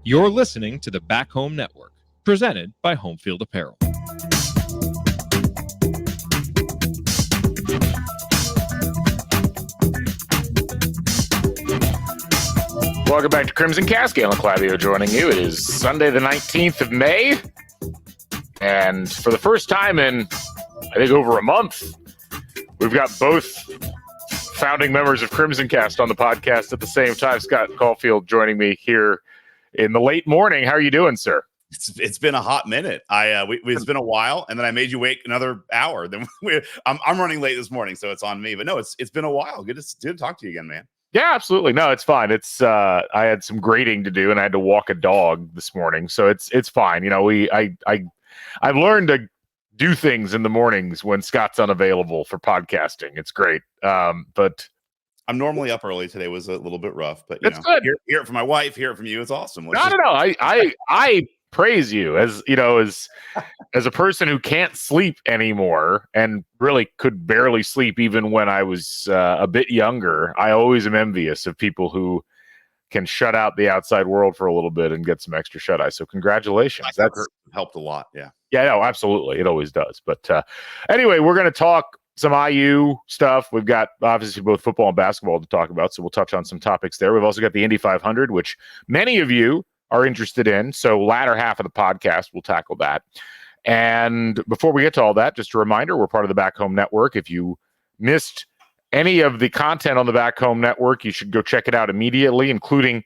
You're listening to the Back Home Network, presented by Home Field Apparel. Welcome back to CrimsonCast. Galen Clavio joining you. It is Sunday, the 19th of May. And for the first time in, I think, over a month, we've got both founding members of CrimsonCast on the podcast at the same time. Scott Caulfield joining me here in the late morning. How are you doing, sir? It's been a hot minute. It's been a while, and then I made you wait another hour. Then I'm running late this morning, so it's on me. But no, it's been a while. Good to talk to you again, man. Yeah, absolutely. No, it's fine. It's I had some grading to do, and I had to walk a dog this morning, so it's fine. You know, I've learned to do things in the mornings when Scott's unavailable for podcasting. It's great. But I'm normally up early. Today was a little bit rough, but that's good. Hear it from my wife, hear it from you. It's awesome. No. I praise you as a person who can't sleep anymore and really could barely sleep even when I was a bit younger. I always am envious of people who can shut out the outside world for a little bit and get some extra shut eye. So congratulations. That's helped a lot. Yeah. Yeah, no, absolutely. It always does. But anyway, we're going to talk some IU stuff. We've got obviously both football and basketball to talk about, so we'll touch on some topics there. We've also got the Indy 500, which many of you are interested in. So latter half of the podcast, we'll tackle that. And before we get to all that, just a reminder, we're part of the Back Home Network. If you missed any of the content on the Back Home Network, you should go check it out immediately, including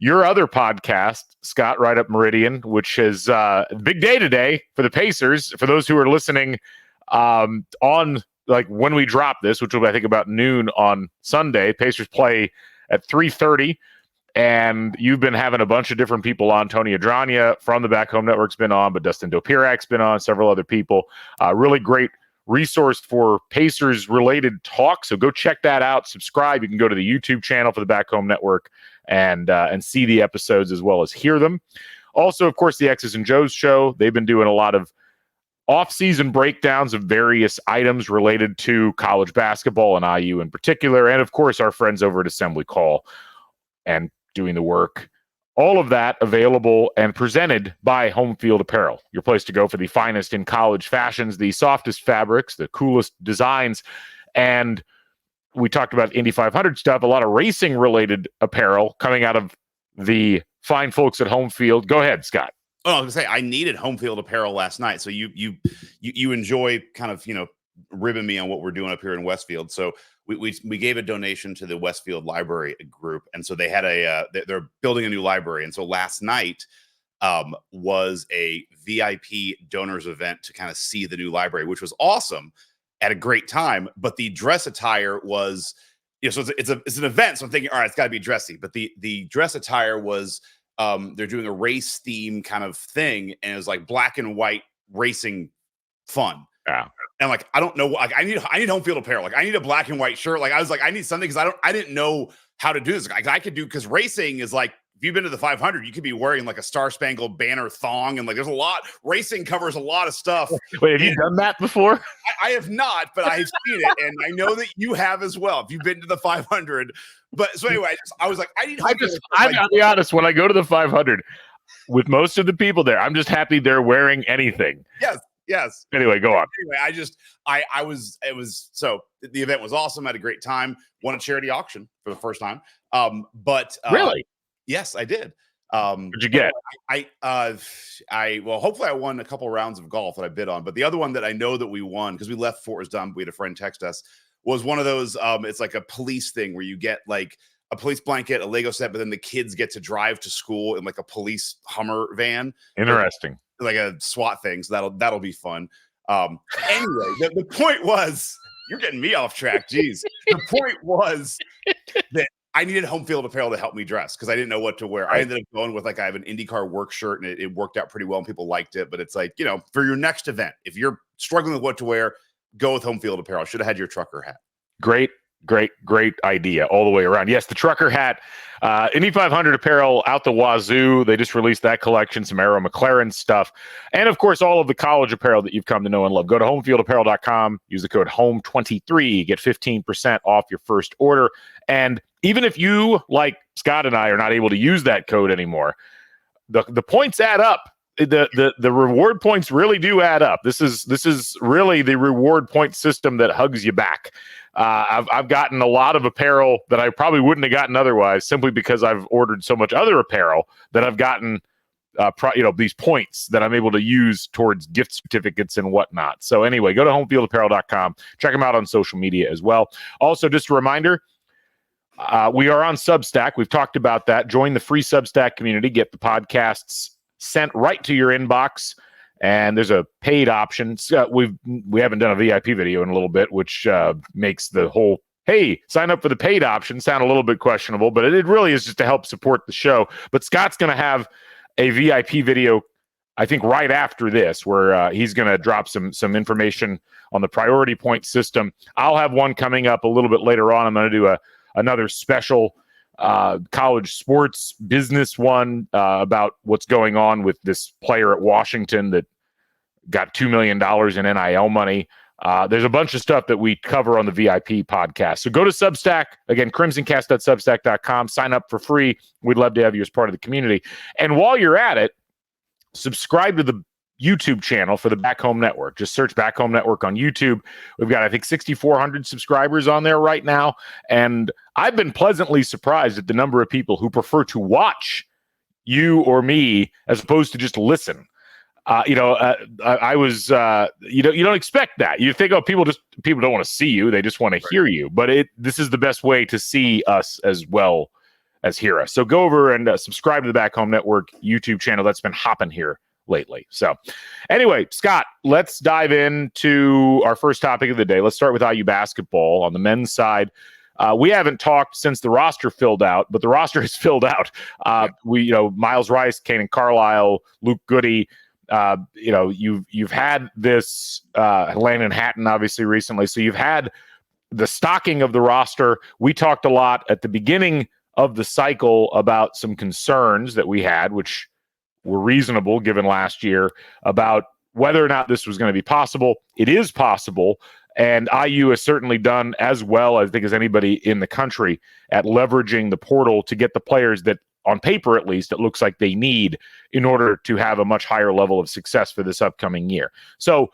your other podcast, Scott, Right Up Meridian, which is a big day today for the Pacers. For those who are listening on like when we drop this, which will be, I think, about noon on Sunday, Pacers play at 3:30. And you've been having a bunch of different people on. Tony Adrania from the Back Home Network's been on, but Dustin Dopirak's been on, several other people. Really great resource for Pacers-related talk. So go check that out. Subscribe. You can go to the YouTube channel for the Back Home Network and see the episodes as well as hear them. Also, of course, the X's and Joe's show. They've been doing a lot of off-season breakdowns of various items related to college basketball and IU in particular. And, of course, our friends over at Assembly Call and doing the work. All of that available and presented by Home Field Apparel, your place to go for the finest in college fashions, the softest fabrics, the coolest designs. And we talked about Indy 500 stuff, a lot of racing-related apparel coming out of the fine folks at Home Field. Go ahead, Scott. Oh, I was gonna say I needed Home Field Apparel last night. So you enjoy kind of ribbing me on what we're doing up here in Westfield. So we gave a donation to the Westfield Library group, and so they had they're building a new library, and so last night was a VIP donors event to kind of see the new library, which was awesome at a great time. But the dress attire was, so it's an event, so I'm thinking, all right, it's got to be dressy. But the dress attire was they're doing a race theme kind of thing, and it was like black and white racing fun. Yeah. And like, I don't know, like I need Home Field Apparel. Like I need a black and white shirt. Like I was like, I need something because I didn't know how to do this. Like, I could do, because racing is like, if you've been to the 500, you could be wearing like a Star Spangled Banner thong, and like there's a lot. Racing covers a lot of stuff. Wait, have you done that before? I have not, but I have seen it, and I know that you have as well. If you've been to the 500, but so anyway, I was like, I'll be honest. When I go to the 500, with most of the people there, I'm just happy they're wearing anything. Yes. Anyway, go on. So the event was awesome. I had a great time. Won a charity auction for the first time. Really? Yes, I did. What'd you get? Well, hopefully I won a couple rounds of golf that I bid on. But the other one that I know that we won, because we left before it was done, we had a friend text us, was one of those. It's like a police thing where you get like a police blanket, a Lego set, but then the kids get to drive to school in like a police Hummer van. Interesting. Like a SWAT thing. So that'll be fun. Anyway, the point was, you're getting me off track. Jeez. The point was that I needed Home Field Apparel to help me dress because I didn't know what to wear. I ended up going with I have an IndyCar work shirt, and it worked out pretty well and people liked it. But it's like, for your next event, if you're struggling with what to wear, go with Home Field Apparel. Should have had your trucker hat. Great idea all the way around. Yes, the trucker hat, Indy 500 apparel out the wazoo. They just released that collection, some Arrow McLaren stuff, and of course all of the college apparel that you've come to know and love. Go to homefieldapparel.com, use the code HOME23, get 15% off your first order. And even if you, like Scott and I, are not able to use that code anymore, the points add up. The reward points really do add up. This is really the reward point system that hugs you back. I've gotten a lot of apparel that I probably wouldn't have gotten otherwise, simply because I've ordered so much other apparel that I've gotten these points that I'm able to use towards gift certificates and whatnot. So anyway, go to homefieldapparel.com. Check them out on social media as well. Also, just a reminder, we are on Substack. We've talked about that. Join the free Substack community. Get the podcasts sent right to your inbox. And there's a paid option. We haven't done a VIP video in a little bit, which makes the whole, hey, sign up for the paid option sound a little bit questionable, but it really is just to help support the show. But Scott's going to have a VIP video, I think, right after this, where he's going to drop some information on the priority point system. I'll have one coming up a little bit later on. I'm going to do another special college sports business one about what's going on with this player at Washington that got $2 million in NIL money. There's a bunch of stuff that we cover on the VIP podcast. So go to Substack. Again, CrimsonCast.substack.com. Sign up for free. We'd love to have you as part of the community. And while you're at it, subscribe to the YouTube channel for the Back Home Network. Just search Back Home Network on YouTube. We've got, I think, 6,400 subscribers on there right now. And I've been pleasantly surprised at the number of people who prefer to watch you or me as opposed to just listen. I was, you don't expect that. You think, people don't want to see you. They just want to hear you. But this is the best way to see us as well as hear us. So go over and subscribe to the Back Home Network YouTube channel. That's been hopping here lately. So anyway, Scott, let's dive into our first topic of the day. Let's start with IU basketball on the men's side. We haven't talked since the roster filled out, but the roster is filled out. Miles Rice, Kanan Carlisle, Luke Goody. You've had this Landon Hatton obviously recently. So you've had the stocking of the roster. We talked a lot at the beginning of the cycle about some concerns that we had, which were reasonable given last year, about whether or not this was going to be possible. It is possible. And IU has certainly done as well, I think, as anybody in the country at leveraging the portal to get the players that, on paper at least, it looks like they need in order to have a much higher level of success for this upcoming year. So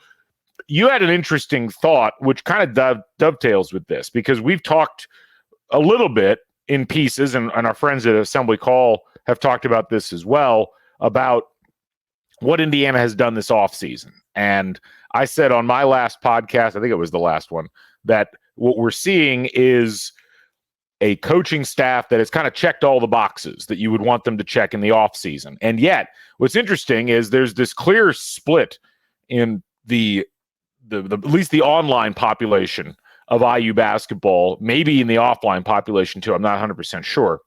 you had an interesting thought, which kind of dovetails with this, because we've talked a little bit in pieces, and our friends at Assembly Call have talked about this as well, about what Indiana has done this offseason. And I said on my last podcast, I think it was the last one, that what we're seeing is a coaching staff that has kind of checked all the boxes that you would want them to check in the offseason. And yet, what's interesting is there's this clear split in the at least the online population of IU basketball, maybe in the offline population too, I'm not 100% sure,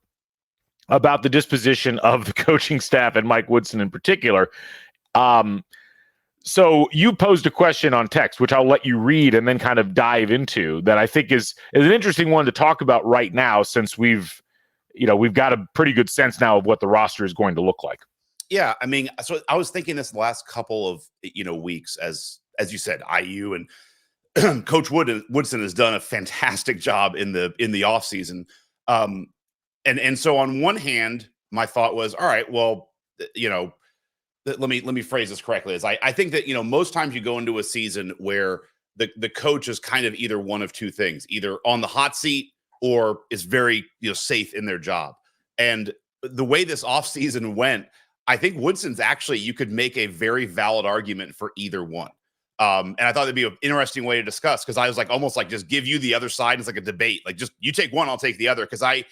about the disposition of the coaching staff and Mike Woodson in particular. So you posed a question on text, which I'll let you read and then kind of dive into, that I think is an interesting one to talk about right now, since we've got a pretty good sense now of what the roster is going to look like. Yeah, I mean, so I was thinking this the last couple of weeks, as you said, IU and Coach Woodson has done a fantastic job in the offseason. And so on one hand, my thought was, all right, well, let me phrase this correctly. I think that, most times you go into a season where the coach is kind of either one of two things, either on the hot seat or is very, safe in their job. And the way this offseason went, I think Woodson's actually, you could make a very valid argument for either one. And I thought it'd be an interesting way to discuss, because I was almost just give you the other side. It's like a debate, just you take one, I'll take the other. Cause I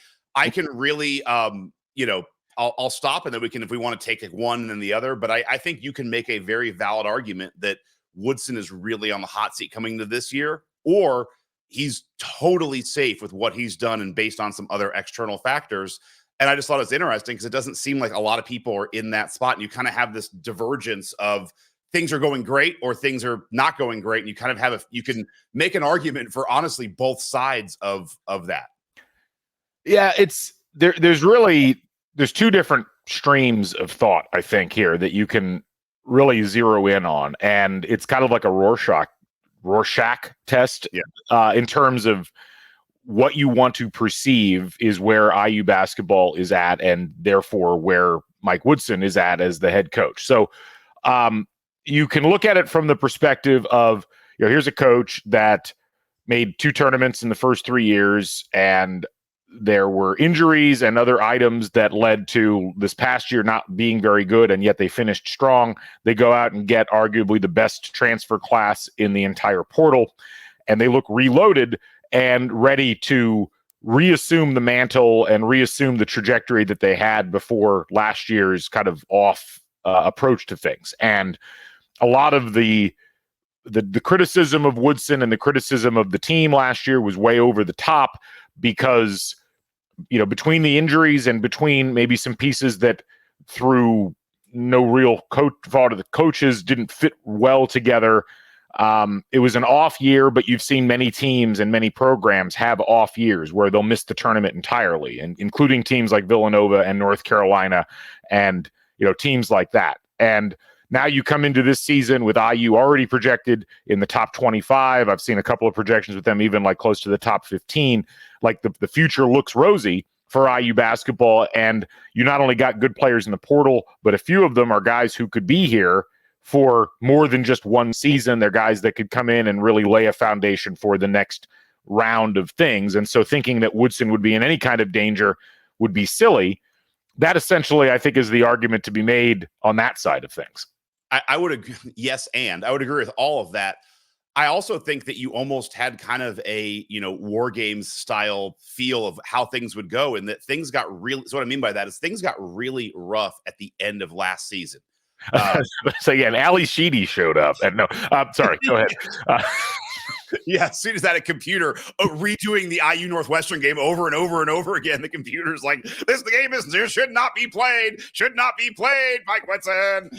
can really, I'll stop, and then we can, if we want to take one and then the other. But I think you can make a very valid argument that Woodson is really on the hot seat coming into this year, or he's totally safe with what he's done and based on some other external factors. And I just thought it was interesting because it doesn't seem like a lot of people are in that spot. And you kind of have this divergence of things are going great or things are not going great. And you kind of you can make an argument for honestly both sides of that. Yeah, there's two different streams of thought, I think, here that you can really zero in on. And it's kind of like a Rorschach test, in terms of what you want to perceive is where IU basketball is at, and therefore where Mike Woodson is at as the head coach. So you can look at it from the perspective of, here's a coach that made 2 tournaments in the first 3 years, and there were injuries and other items that led to this past year not being very good, and yet they finished strong. They go out and get arguably the best transfer class in the entire portal, and they look reloaded and ready to reassume the mantle and reassume the trajectory that they had before last year's kind of off approach to things. And a lot of the criticism of Woodson and the criticism of the team last year was way over the top because, between the injuries and between maybe some pieces that through no real fault of the coaches didn't fit well together. It was an off year, but you've seen many teams and many programs have off years where they'll miss the tournament entirely, and including teams like Villanova and North Carolina and, teams like that. And now you come into this season with IU already projected in the top 25. I've seen a couple of projections with them even like close to the top 15. Like the future looks rosy for IU basketball. And you not only got good players in the portal, but a few of them are guys who could be here for more than just one season. They're guys that could come in and really lay a foundation for the next round of things. And so thinking that Woodson would be in any kind of danger would be silly. That essentially, I think, is the argument to be made on that side of things. I would agree. Yes. And I would agree with all of that. I also think that you almost had kind of a, war games style feel of how things would go, and that things got really, so what I mean by that is things got really rough at the end of last season. So yeah, and Ali Sheedy showed up. And sorry, go ahead. Yeah, as soon as that computer redoing the IU Northwestern game over and over and over again, the computer's like, the game should not be played, Mike Woodson.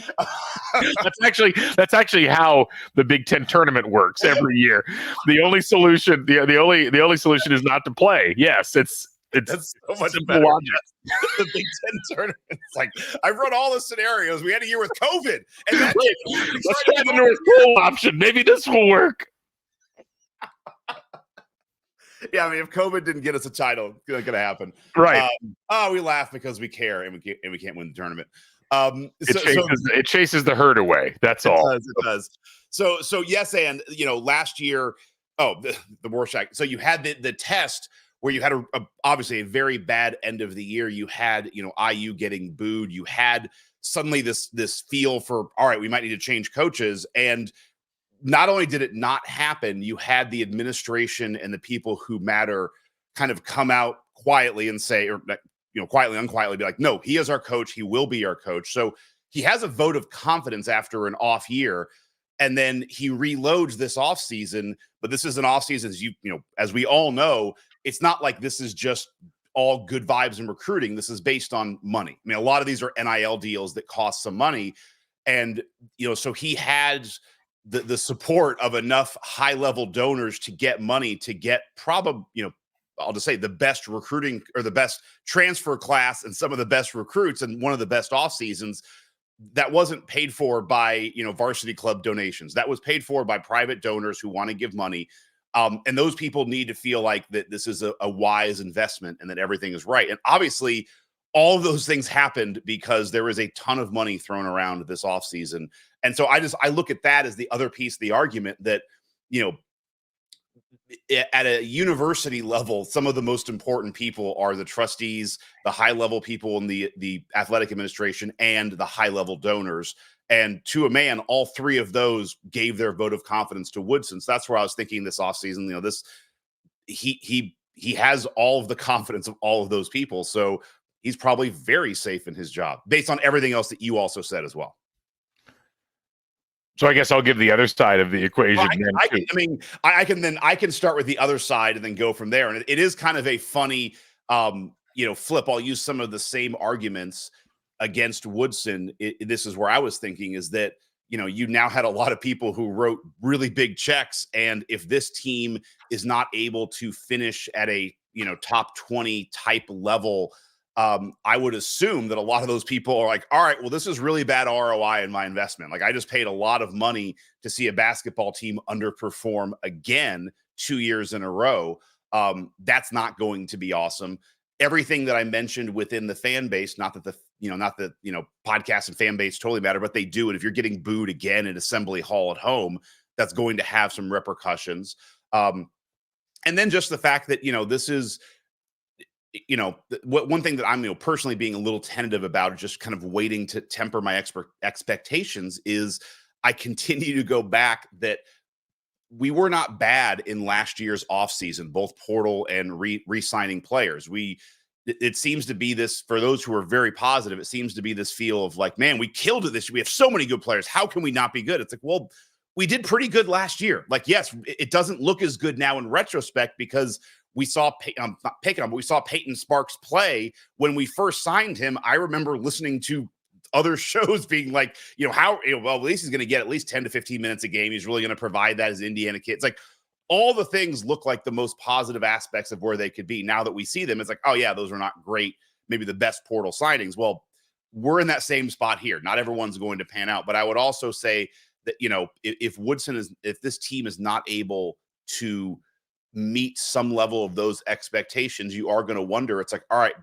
That's actually how the Big Ten tournament works every year. The only solution, the only solution is not to play. Yes, it's that's so much better. The Big Ten tournament. It's like, I wrote all the scenarios. We had a year with COVID, and let's try the North Pole option. Maybe this will work. Yeah, I mean, if COVID didn't get us a title, it's not going to happen. Right. We laugh because we care, and we can't win the tournament. It chases the herd away. That's all. It does. So yes, and last year, the Rorschach. So you had the test where you had obviously a very bad end of the year. You had IU getting booed. You had suddenly this feel for, all right, we might need to change coaches. And not only did it not happen, you had the administration and the people who matter kind of come out quietly and say, or quietly, unquietly be like, no, he is our coach. He will be our coach. So he has a vote of confidence after an off year. And then he reloads this offseason. But this is an offseason, as we all know, it's not like this is just all good vibes and recruiting. This is based on money. I mean, a lot of these are NIL deals that cost some money. And, so he had the support of enough high-level donors to get money to get probably, I'll just say the best recruiting or the best transfer class and some of the best recruits and one of the best off seasons that wasn't paid for by, varsity club donations. That was paid for by private donors who want to give money. And those people need to feel like that this is a wise investment and that everything is right. And obviously all of those things happened because there was a ton of money thrown around this offseason. And so I look at that as the other piece of the argument that, at a university level, some of the most important people are the trustees, the high level people in the athletic administration, and the high level donors. And to a man, all three of those gave their vote of confidence to Woodson. So that's where I was thinking this offseason, he has all of the confidence of all of those people. So he's probably very safe in his job based on everything else that you also said as well. So I guess I'll give the other side of the equation. I can start with the other side and then go from there. And it is kind of a funny, flip. I'll use some of the same arguments against Woodson. This is where I was thinking is that, you now had a lot of people who wrote really big checks. And if this team is not able to finish at a, top 20 type level, I would assume that a lot of those people are like, all right, well, this is really bad ROI in my investment. Like I just paid a lot of money to see a basketball team underperform again 2 years in a row. That's not going to be awesome. everything that I mentioned within the fan base, not that podcast and fan base totally matter, but they do. And if you're getting booed again in Assembly Hall at home, that's going to have some repercussions. And then just the fact that, this is, one thing that I'm, personally being a little tentative about, just kind of waiting to temper my expectations, is I continue to go back that we were not bad in last year's offseason, both portal and re-signing players. It seems to be this, for those who are very positive, it seems to be this feel of like, man, we killed it this year. We have so many good players. How can we not be good? It's like, well, we did pretty good last year. Like, yes, it doesn't look as good now in retrospect because we saw, not picking on, but we saw Peyton Sparks play when we first signed him. I remember listening to other shows being like, at least he's going to get at least 10 to 15 minutes a game. He's really going to provide that as Indiana kids. Like, all the things look like the most positive aspects of where they could be. Now that we see them, it's like, oh yeah, those are not great, maybe the best portal signings. Well, we're in that same spot here. Not everyone's going to pan out, but I would also say that, if this team is not able to meet some level of those expectations, you are going to wonder, it's like, all right,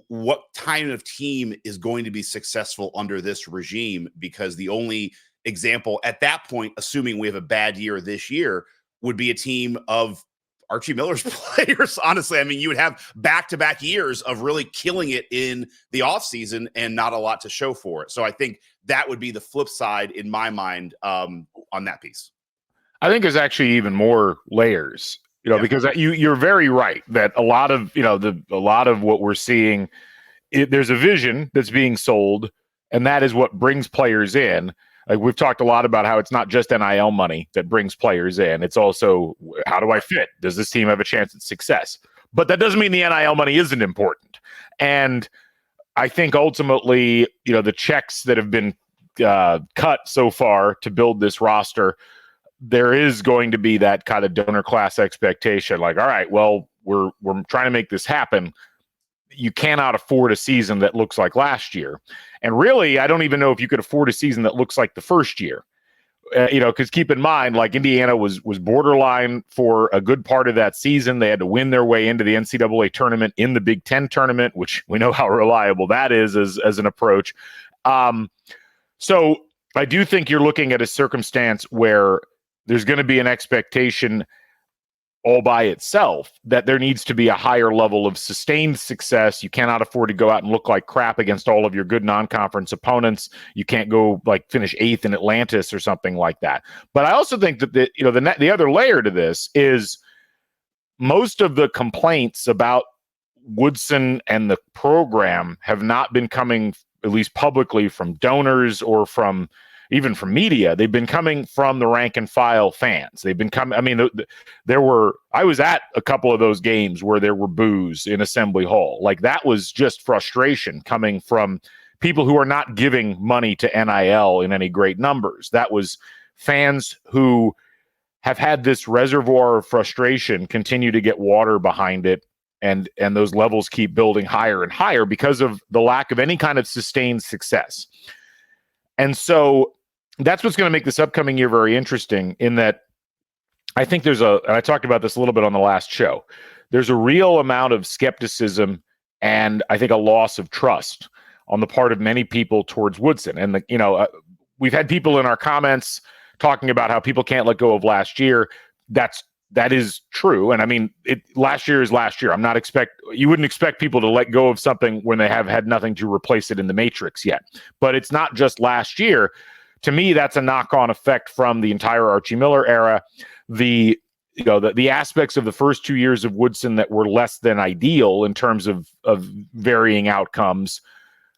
what kind of team is going to be successful under this regime? Because the only example at that point, assuming we have a bad year this year, would be a team of Archie Miller's players. Honestly, I mean, you would have back-to-back years of really killing it in the offseason and not a lot to show for it. So I think that would be the flip side in my mind on that piece. I think there's actually even more layers. Because you're very right that a lot of what we're seeing, there's a vision that's being sold, and that is what brings players in. Like, we've talked a lot about how it's not just NIL money that brings players in. It's also, how do I fit? Does this team have a chance at success? But that doesn't mean the NIL money isn't important. And I think ultimately, the checks that have been cut so far to build this roster, there is going to be that kind of donor class expectation. Like, all right, well, we're trying to make this happen. You cannot afford a season that looks like last year. And really, I don't even know if you could afford a season that looks like the first year. Because keep in mind, like, Indiana was borderline for a good part of that season. They had to win their way into the NCAA tournament in the Big Ten tournament, which we know how reliable that is as an approach. So I do think you're looking at a circumstance where there's going to be an expectation all by itself that there needs to be a higher level of sustained success. You cannot afford to go out and look like crap against all of your good non-conference opponents. You can't go finish 8th in Atlantis or something like that. But I also think that the other layer to this is most of the complaints about Woodson and the program have not been coming, at least publicly, from donors or even from media. They've been coming from the rank and file fans. They've been coming. I mean, I was at a couple of those games where there were boos in Assembly Hall. Like, that was just frustration coming from people who are not giving money to NIL in any great numbers. That was fans who have had this reservoir of frustration continue to get water behind it. And those levels keep building higher and higher because of the lack of any kind of sustained success. And so that's what's going to make this upcoming year very interesting, in that I think and I talked about this a little bit on the last show, there's a real amount of skepticism and I think a loss of trust on the part of many people towards Woodson. And, we've had people in our comments talking about how people can't let go of last year. That is true. And I mean, last year is last year. You wouldn't expect people to let go of something when they have had nothing to replace it in the matrix yet. But it's not just last year. To me, that's a knock-on effect from the entire Archie Miller era. The aspects of the first 2 years of Woodson that were less than ideal in terms of varying outcomes,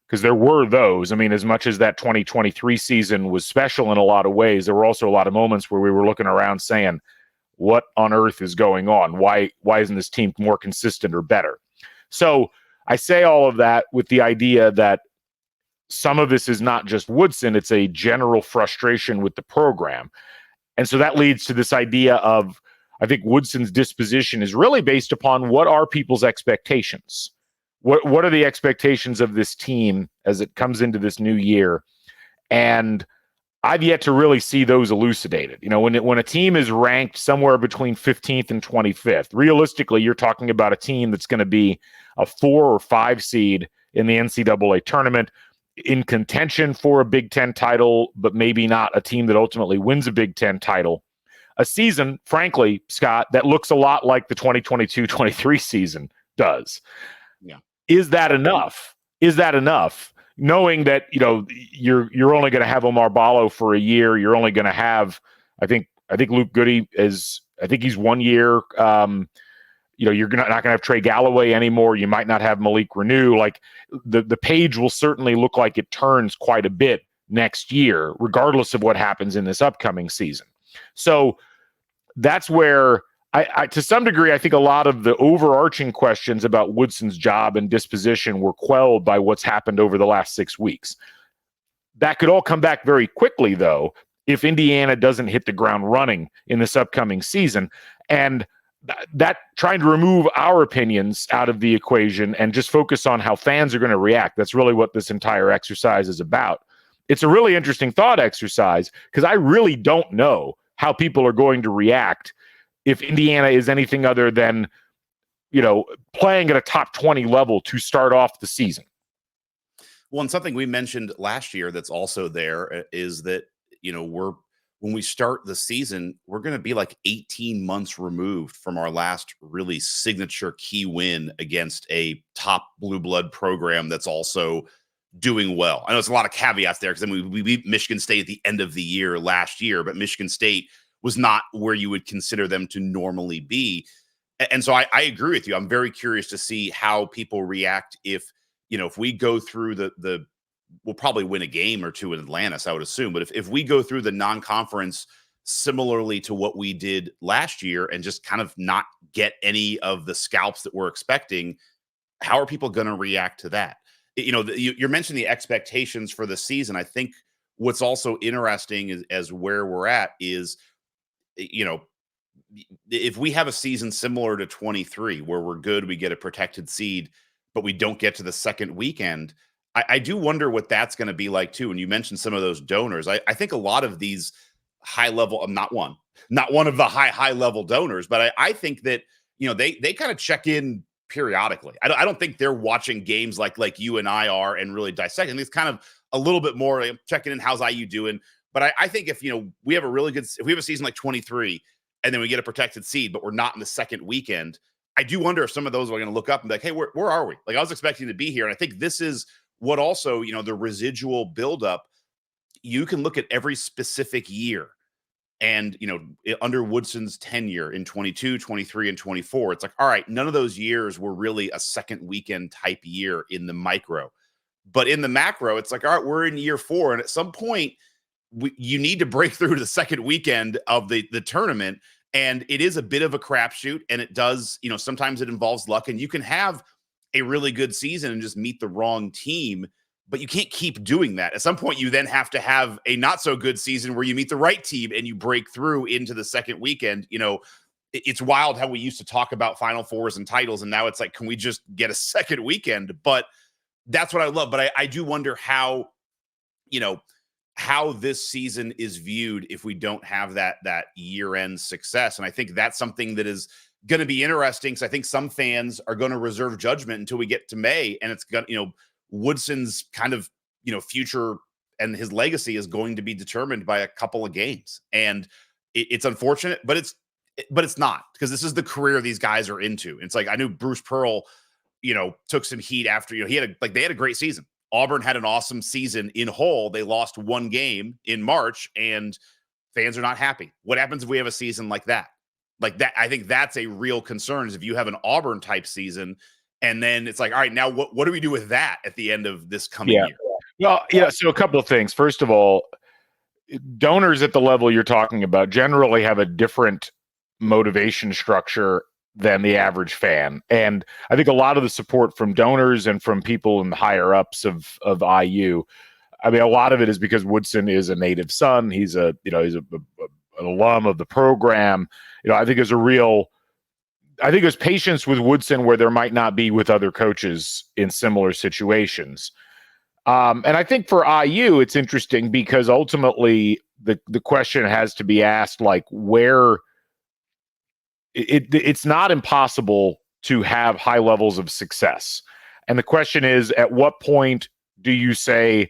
because there were those. I mean, as much as that 2023 season was special in a lot of ways, there were also a lot of moments where we were looking around saying, what on earth is going on? Why isn't this team more consistent or better? So I say all of that with the idea that some of this is not just Woodson, it's a general frustration with the program. And so that leads to this idea of, I think Woodson's disposition is really based upon what are people's expectations? What are the expectations of this team as it comes into this new year? And I've yet to really see those elucidated. When a team is ranked somewhere between 15th and 25th, realistically, you're talking about a team that's going to be a 4 or 5 seed in the NCAA tournament, in contention for a Big Ten title, but maybe not a team that ultimately wins a Big Ten title. A season, frankly, Scott, that looks a lot like the 2022-23 season does. Yeah. Is that enough? Is that enough? Knowing that you're only going to have Omar Ballo for a year, you're only going to have, I think Luke Goody I think he's 1 year. You're not going to have Trey Galloway anymore. You might not have Malik Renew. Like the page will certainly look like it turns quite a bit next year, regardless of what happens in this upcoming season. So that's where I to some degree, I think a lot of the overarching questions about Woodson's job and disposition were quelled by what's happened over the last 6 weeks. That could all come back very quickly, though, if Indiana doesn't hit the ground running in this upcoming season. And that trying to remove our opinions out of the equation and just focus on how fans are going to react, that's really what this entire exercise is about. It's a really interesting thought exercise because I really don't know how people are going to react if Indiana is anything other than, playing at a top 20 level to start off the season. Well, and something we mentioned last year that's also there is that, when we start the season, we're going to be like 18 months removed from our last really signature key win against a top blue blood program that's also doing well. I know it's a lot of caveats there because we beat Michigan State at the end of the year last year, but Michigan State was not where you would consider them to normally be. And so I agree with you. I'm very curious to see how people react if we go through we'll probably win a game or two in Atlantis, I would assume. But if we go through the non-conference similarly to what we did last year and just kind of not get any of the scalps that we're expecting, how are people going to react to that? You're mentioning the expectations for the season. I think what's also interesting as where we're at is, if we have a season similar to 23 where we're good, we get a protected seed, but we don't get to the second weekend, I do wonder what that's going to be like too. And you mentioned some of those donors. I think a lot of these high level, I'm not one of the high level donors, but I think that, they kind of check in periodically. I don't think they're watching games like you and I are and really dissecting. It's kind of a little bit more checking in. How's IU doing? But I think if, we have if we have a season like 23 and then we get a protected seed, but we're not in the second weekend, I do wonder if some of those are going to look up and be like, hey, where are we? Like, I was expecting to be here. And I think this is what also, the residual buildup, you can look at every specific year and, under Woodson's tenure in 22, 23, and 24, it's like, all right, none of those years were really a second weekend type year in the micro. But in the macro, it's like, all right, we're in year 4. And at some point, you need to break through to the second weekend of the tournament. And it is a bit of a crapshoot. And it does, sometimes it involves luck. And you can have a really good season and just meet the wrong team, but you can't keep doing that. At some point, you then have to have a not so good season where you meet the right team and you break through into the second weekend. It's wild how we used to talk about Final Fours and titles, and now it's like, can we just get a second weekend? But that's what I love. But I do wonder how this season is viewed if we don't have that year-end success. And I think that's something that is going to be interesting, because I think some fans are going to reserve judgment until we get to May, and it's going Woodson's kind of future and his legacy is going to be determined by a couple of games. And it's unfortunate, but it's not, because this is the career these guys are into. It's like, I knew Bruce Pearl took some heat after they had a great season. Auburn had an awesome season in whole. They lost one game in March, and fans are not happy. What happens if we have a season like that? Like that, I think that's a real concern, is if you have an Auburn type season and then it's like, all right, now what do we do with that at the end of this coming year? Well, so a couple of things. First of all, donors at the level you're talking about generally have a different motivation structure than the average fan. And I think a lot of the support from donors and from people in the higher ups of IU, I mean, a lot of it is because Woodson is a native son. He's an alum of the program. I think there's patience with Woodson where there might not be with other coaches in similar situations. And I think for IU, it's interesting because ultimately the question has to be asked, like, where it's not impossible to have high levels of success. And the question is, at what point do you say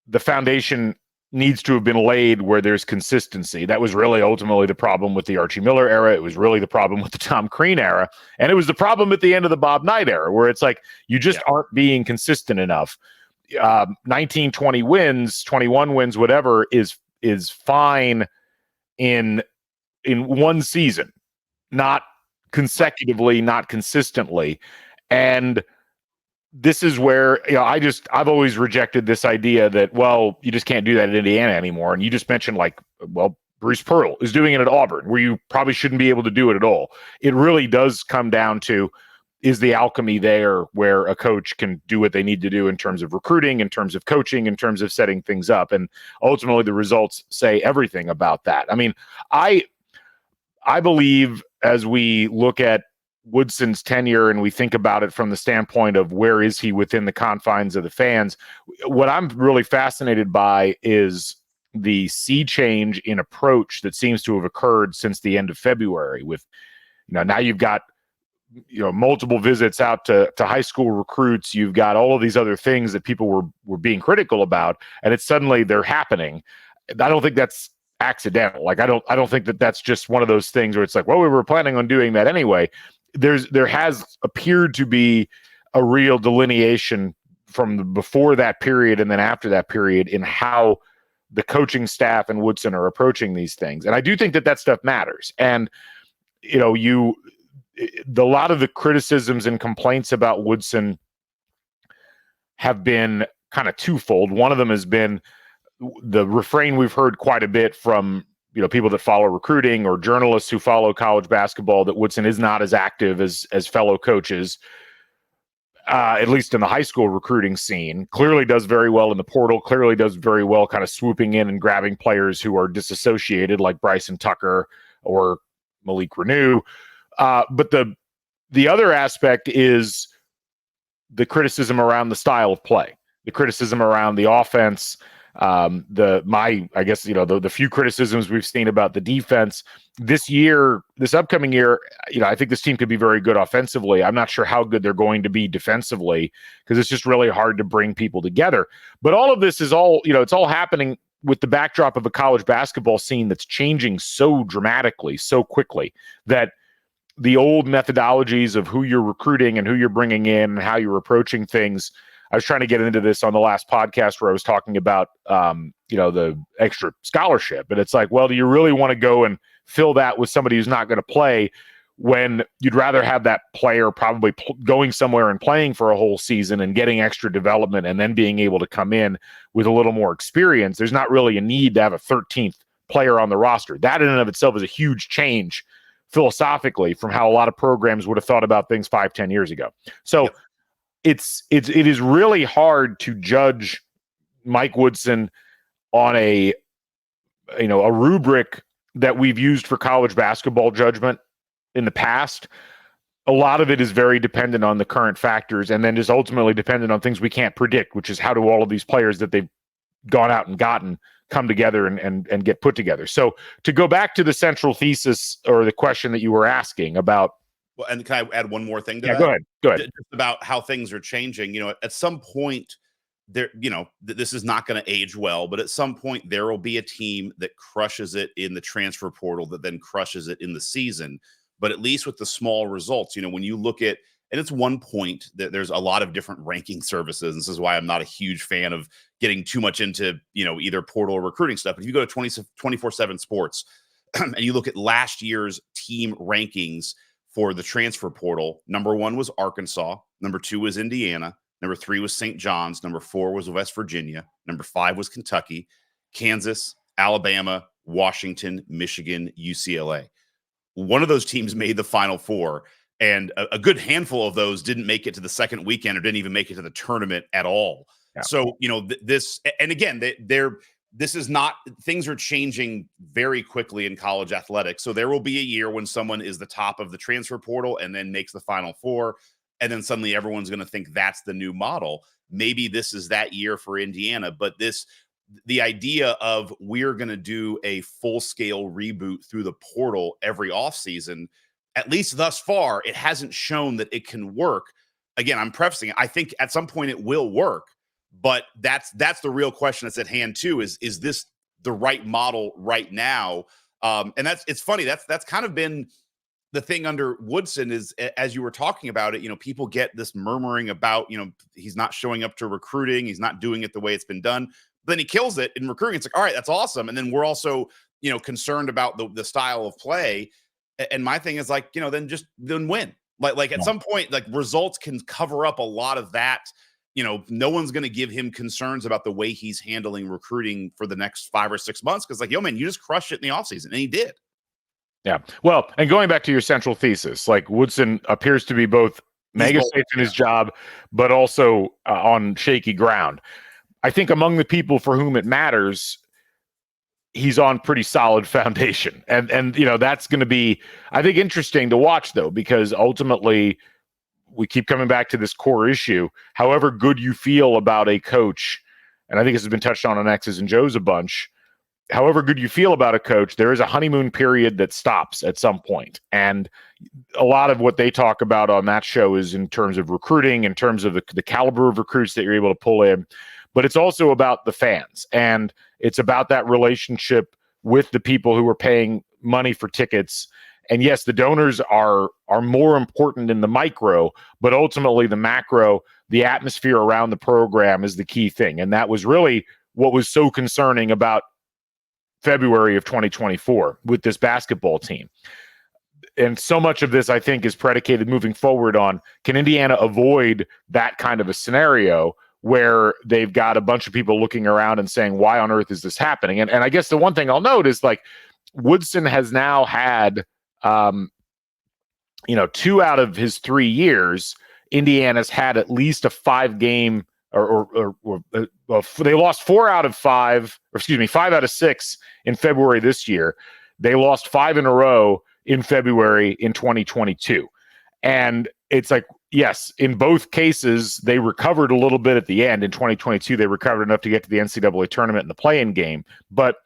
the foundation needs to have been laid where there's consistency? That was really ultimately the problem with the Archie Miller era. It was really the problem with the Tom Crean era. And it was the problem at the end of the Bob Knight era, where it's like you just aren't being consistent enough. 19, 20 wins, 21 wins, whatever is fine in one season, not consecutively, not consistently. And this is where, I've always rejected this idea that, well, you just can't do that at Indiana anymore. And you just mentioned, like, well, Bruce Pearl is doing it at Auburn, where you probably shouldn't be able to do it at all. It really does come down to, is the alchemy there where a coach can do what they need to do in terms of recruiting, in terms of coaching, in terms of setting things up? And ultimately the results say everything about that. I mean, I believe, as we look at Woodson's tenure and we think about it from the standpoint of where is he within the confines of the fans, what I'm really fascinated by is the sea change in approach that seems to have occurred since the end of February. With, now you've got, multiple visits out to high school recruits. You've got all of these other things that people were being critical about, and it's suddenly they're happening. I don't think that's accidental. Like, I don't think that that's just one of those things where it's like, well, we were planning on doing that anyway. There has appeared to be a real delineation from before that period and then after that period in how the coaching staff and Woodson are approaching these things. And I do think that stuff matters. And, a lot of the criticisms and complaints about Woodson have been kind of twofold. One of them has been the refrain we've heard quite a bit from, people that follow recruiting or journalists who follow college basketball, that Woodson is not as active as fellow coaches, at least in the high school recruiting scene. Clearly does very well in the portal, clearly does very well kind of swooping in and grabbing players who are disassociated, like Bryson Tucker or Malik Renew. But the other aspect is the criticism around the style of play, the criticism around the offense, the few criticisms we've seen about the defense this upcoming year. I think this team could be very good offensively. I'm not sure how good they're going to be defensively, because it's just really hard to bring people together. But all of this is it's all happening with the backdrop of a college basketball scene that's changing so dramatically, so quickly, that the old methodologies of who you're recruiting and who you're bringing in and how you're approaching things. I was trying to get into this on the last podcast where I was talking about, the extra scholarship. And it's like, well, do you really want to go and fill that with somebody who's not going to play, when you'd rather have that player probably going somewhere and playing for a whole season and getting extra development and then being able to come in with a little more experience? There's not really a need to have a 13th player on the roster. That in and of itself is a huge change philosophically from how a lot of programs would have thought about things 5-10 years ago. So it is really hard to judge Mike Woodson on a rubric that we've used for college basketball judgment in the past. A lot of it is very dependent on the current factors, and then is ultimately dependent on things we can't predict, which is how do all of these players that they've gone out and gotten come together and get put together. So to go back to the central thesis, or the question that you were asking about. Well, and can I add one more thing to that? Go ahead. Just about how things are changing. At some point there, this is not going to age well, but at some point there will be a team that crushes it in the transfer portal that then crushes it in the season. But at least with the small results, when you look at, and it's one point that there's a lot of different ranking services. And this is why I'm not a huge fan of getting too much into, either portal or recruiting stuff. But if you go to 24/7 Sports and you look at last year's team rankings for the transfer portal, number 1 was Arkansas. Number 2 was Indiana. Number 3 was St. John's. Number 4 was West Virginia. Number 5 was Kentucky, Kansas, Alabama, Washington, Michigan, UCLA. One of those teams made the Final Four. And a good handful of those didn't make it to the second weekend or didn't even make it to the tournament at all. Yeah. So, this, and again, this is not, things are changing very quickly in college athletics. So there will be a year when someone is the top of the transfer portal and then makes the Final Four. And then suddenly everyone's going to think that's the new model. maybe this is that year for Indiana. But the idea of we're going to do a full-scale reboot through the portal every offseason, at least thus far, it hasn't shown that it can work. Again, I'm prefacing it. I think at some point it will work, but that's the real question that's at hand too, is this the right model right now? And it's funny. That's kind of been the thing under Woodson, is, as you were talking about it, people get this murmuring about, he's not showing up to recruiting. He's not doing it the way it's been done. But then he kills it in recruiting. It's like, all right, that's awesome. And then we're also, concerned about the style of play. And my thing is like, then win. Like at some point, like results can cover up a lot of that. No one's going to give him concerns about the way he's handling recruiting for the next 5 or 6 months. Cause like, yo, man, you just crushed it in the offseason. And he did. Yeah. Well, and going back to your central thesis, like Woodson appears to be both mega safe in his job, but also on shaky ground. I think among the people for whom it matters, he's on pretty solid foundation. And that's going to be, I think, interesting to watch, though, because ultimately we keep coming back to this core issue. However good you feel about a coach, and I think this has been touched on X's and Joe's a bunch, however good you feel about a coach, there is a honeymoon period that stops at some point. And a lot of what they talk about on that show is in terms of recruiting, in terms of the caliber of recruits that you're able to pull in. But it's also about the fans, and it's about that relationship with the people who are paying money for tickets. And yes, the donors are more important in the micro, but ultimately the macro, the atmosphere around the program is the key thing. And that was really what was so concerning about February of 2024 with this basketball team. And so much of this, I think, is predicated moving forward on, can Indiana avoid that kind of a scenario where they've got a bunch of people looking around and saying, why on earth is this happening? And I guess the one thing I'll note is, like, Woodson has now had, 2 out of his 3 years, Indiana's had at least a 5-game they lost 4 out of 5, or excuse me, 5 out of 6 in February this year. They lost 5 in a row in February in 2022. And it's like, yes, in both cases, they recovered a little bit at the end. In 2022, they recovered enough to get to the NCAA tournament and the play-in game. But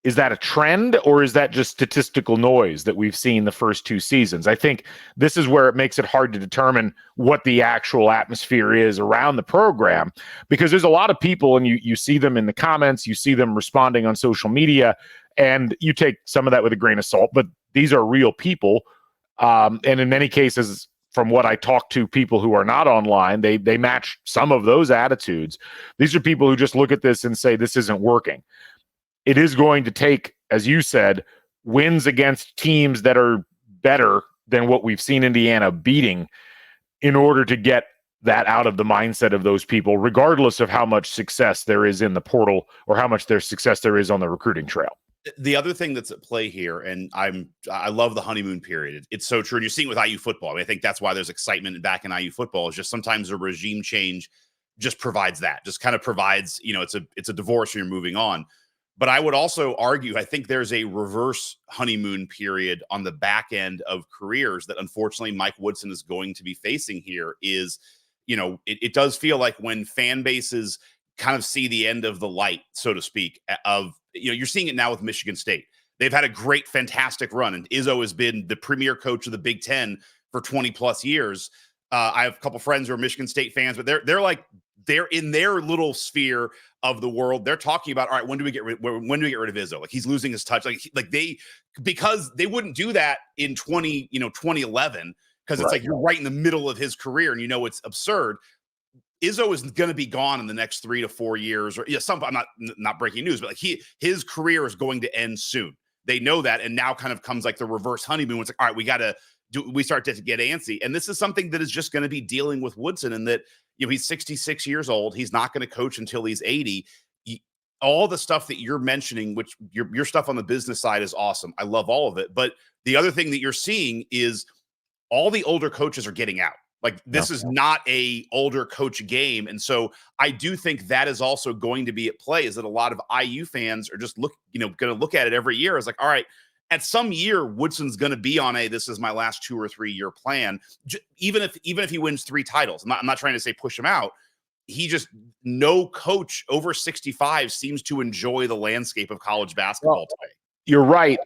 is that a trend, or is that just statistical noise that we've seen the first 2 seasons? I think this is where it makes it hard to determine what the actual atmosphere is around the program, because there's a lot of people, and you see them in the comments, you see them responding on social media, and you take some of that with a grain of salt, but these are real people. And in many cases, from what I talk to people who are not online, they match some of those attitudes. These are people who just look at this and say, this isn't working. It is going to take, as you said, wins against teams that are better than what we've seen Indiana beating in order to get that out of the mindset of those people, regardless of how much success there is in the portal or how much success there is on the recruiting trail. The other thing that's at play here, and I love the honeymoon period. It's so true. And you're seeing it with IU football. I mean, I think that's why there's excitement back in IU football, is just sometimes a regime change just provides that, just kind of provides, it's a divorce and you're moving on. But I would also argue, I think there's a reverse honeymoon period on the back end of careers that unfortunately Mike Woodson is going to be facing here. Is, it does feel like when fan bases kind of see the end of the light, so to speak, of, you're seeing it now with Michigan State. They've had a great, fantastic run, and Izzo has been the premier coach of the Big Ten for 20 plus years. I have a couple friends who are Michigan State fans, but they're in their little sphere of the world. They're talking about, all right, when do we get rid of Izzo? Like, he's losing his touch. Because they wouldn't do that in 2011, because it's like you're right in the middle of his career and it's absurd. Izzo is going to be gone in the nenext 3 to 4 years, or I'm not breaking news, but like his career is going to end soon. They know that, and now kind of comes like the reverse honeymoon. It's like, all right, we start to get antsy, and this is something that is just going to be dealing with Woodson, and that he's 66 years old. He's not going to coach until he's 80. All the stuff that you're mentioning, which your stuff on the business side is awesome. I love all of it, but the other thing that you're seeing is all the older coaches are getting out. Like, this is not a older coach game. And so I do think that is also going to be at play, is that a lot of IU fans are just going to look at it every year as like, all right, at some year, Woodson's going to be on this is my last 2 or 3 year plan. Even if he wins 3 titles, I'm not trying to say push him out. No coach over 65 seems to enjoy the landscape of college basketball today. You're right.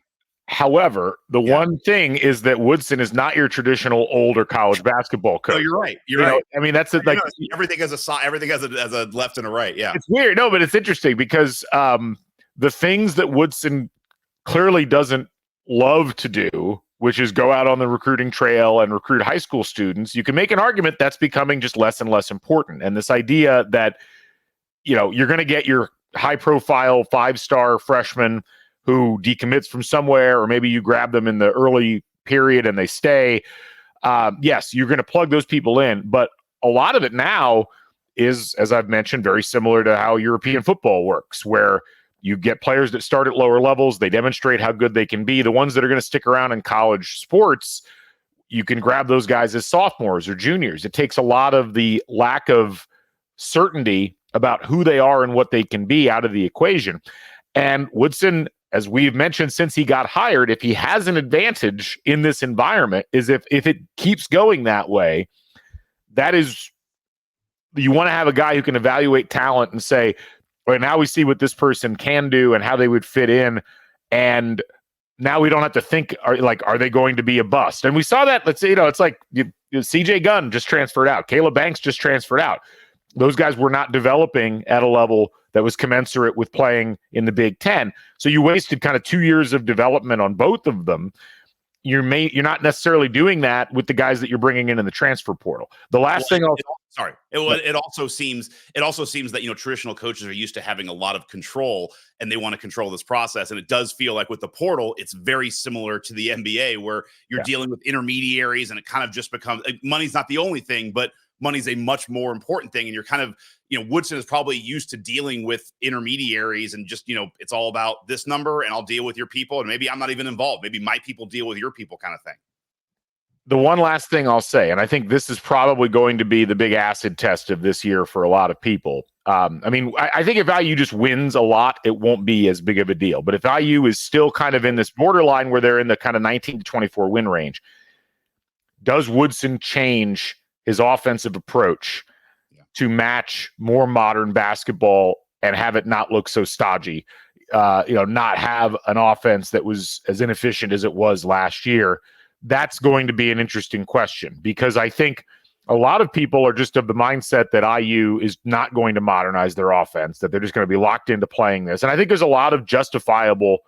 However, the one thing is that Woodson is not your traditional older college basketball coach. No, you're right. You're right. I mean, that's like everything has a left and a right. Yeah, it's weird. No, but it's interesting because the things that Woodson clearly doesn't love to do, which is go out on the recruiting trail and recruit high school students, you can make an argument that's becoming just less and less important. And this idea that you're going to get your high-profile 5-star freshman who decommits from somewhere, or maybe you grab them in the early period and they stay. Yes, you're going to plug those people in, but a lot of it now is, as I've mentioned, very similar to how European football works, where you get players that start at lower levels, they demonstrate how good they can be. The ones that are going to stick around in college sports, you can grab those guys as sophomores or juniors. It takes a lot of the lack of certainty about who they are and what they can be out of the equation. And Woodson, as we've mentioned since he got hired, if he has an advantage in this environment, is if it keeps going that way, that is, you want to have a guy who can evaluate talent and say, well, now we see what this person can do and how they would fit in. And now we don't have to think, are they going to be a bust? And we saw that, let's say, it's like CJ Gunn just transferred out. Caleb Banks just transferred out. Those guys were not developing at a level that was commensurate with playing in the Big Ten. So you wasted kind of 2 years of development on both of them. You're not necessarily doing that with the guys that you're bringing in the transfer portal. The last thing it also seems that traditional coaches are used to having a lot of control and they want to control this process. And it does feel like with the portal, it's very similar to the NBA where you're dealing with intermediaries, and it kind of just becomes money's not the only thing, but money's a much more important thing. And you're kind of, Woodson is probably used to dealing with intermediaries and just, it's all about this number and I'll deal with your people. And maybe I'm not even involved. Maybe my people deal with your people kind of thing. The one last thing I'll say, and I think this is probably going to be the big acid test of this year for a lot of people. I think if IU just wins a lot, it won't be as big of a deal. But if IU is still kind of in this borderline where they're in the kind of 19 to 24 win range, does Woodson change his offensive approach to match more modern basketball and have it not look so stodgy, not have an offense that was as inefficient as it was last year? That's going to be an interesting question, because I think a lot of people are just of the mindset that IU is not going to modernize their offense, that they're just going to be locked into playing this. And I think there's a lot of justifiable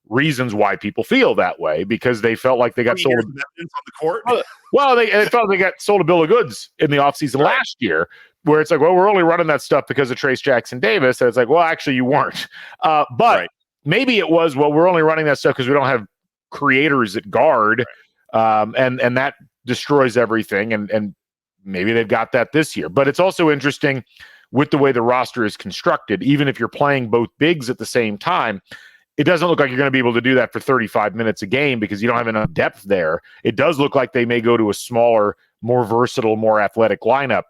reasons why people feel that way, because they felt like they got sold on the court. Well, they felt they got sold a bill of goods in the offseason last year, where it's like, well, we're only running that stuff because of Trace Jackson Davis. And it's like, well, actually you weren't. But maybe it was, well, we're only running that stuff because we don't have creators at guard. And that destroys everything. And maybe they've got that this year. But it's also interesting with the way the roster is constructed. Even if you're playing both bigs at the same time, it doesn't look like you're going to be able to do that for 35 minutes a game because you don't have enough depth there. It does look like they may go to a smaller, more versatile, more athletic lineup.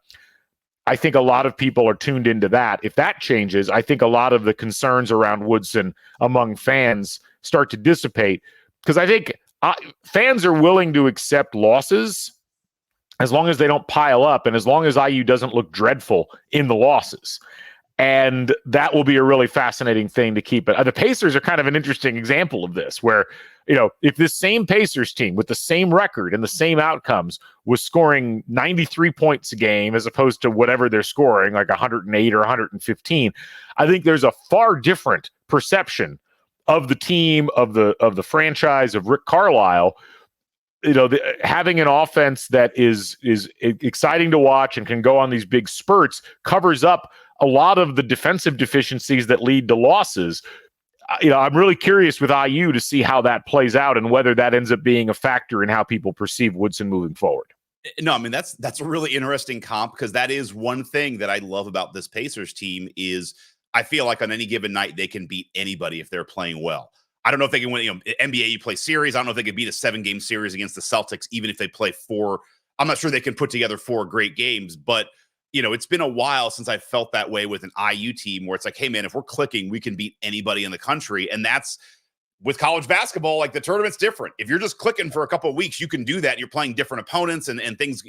I think a lot of people are tuned into that. If that changes, I think a lot of the concerns around Woodson among fans start to dissipate, because I think fans are willing to accept losses as long as they don't pile up and as long as IU doesn't look dreadful in the losses. And that will be a really fascinating thing to keep it. The Pacers are kind of an interesting example of this, where, if this same Pacers team with the same record and the same outcomes was scoring 93 points a game as opposed to whatever they're scoring, like 108 or 115, I think there's a far different perception of the team, of the franchise, of Rick Carlisle. Having an offense that is exciting to watch and can go on these big spurts covers up a lot of the defensive deficiencies that lead to losses. I'm really curious with IU to see how that plays out and whether that ends up being a factor in how people perceive Woodson moving forward. No, I mean, that's a really interesting comp, because that is one thing that I love about this Pacers team is I feel like on any given night they can beat anybody if they're playing well. I don't know if they can win, NBA, you play series. I don't know if they could beat a 7-game series against the Celtics, even if they play 4. I'm not sure they can put together 4 great games, but it's been a while since I felt that way with an IU team where it's like, hey man, if we're clicking, we can beat anybody in the country. And that's with college basketball, like the tournament's different. If you're just clicking for a couple of weeks, you can do that. You're playing different opponents and things,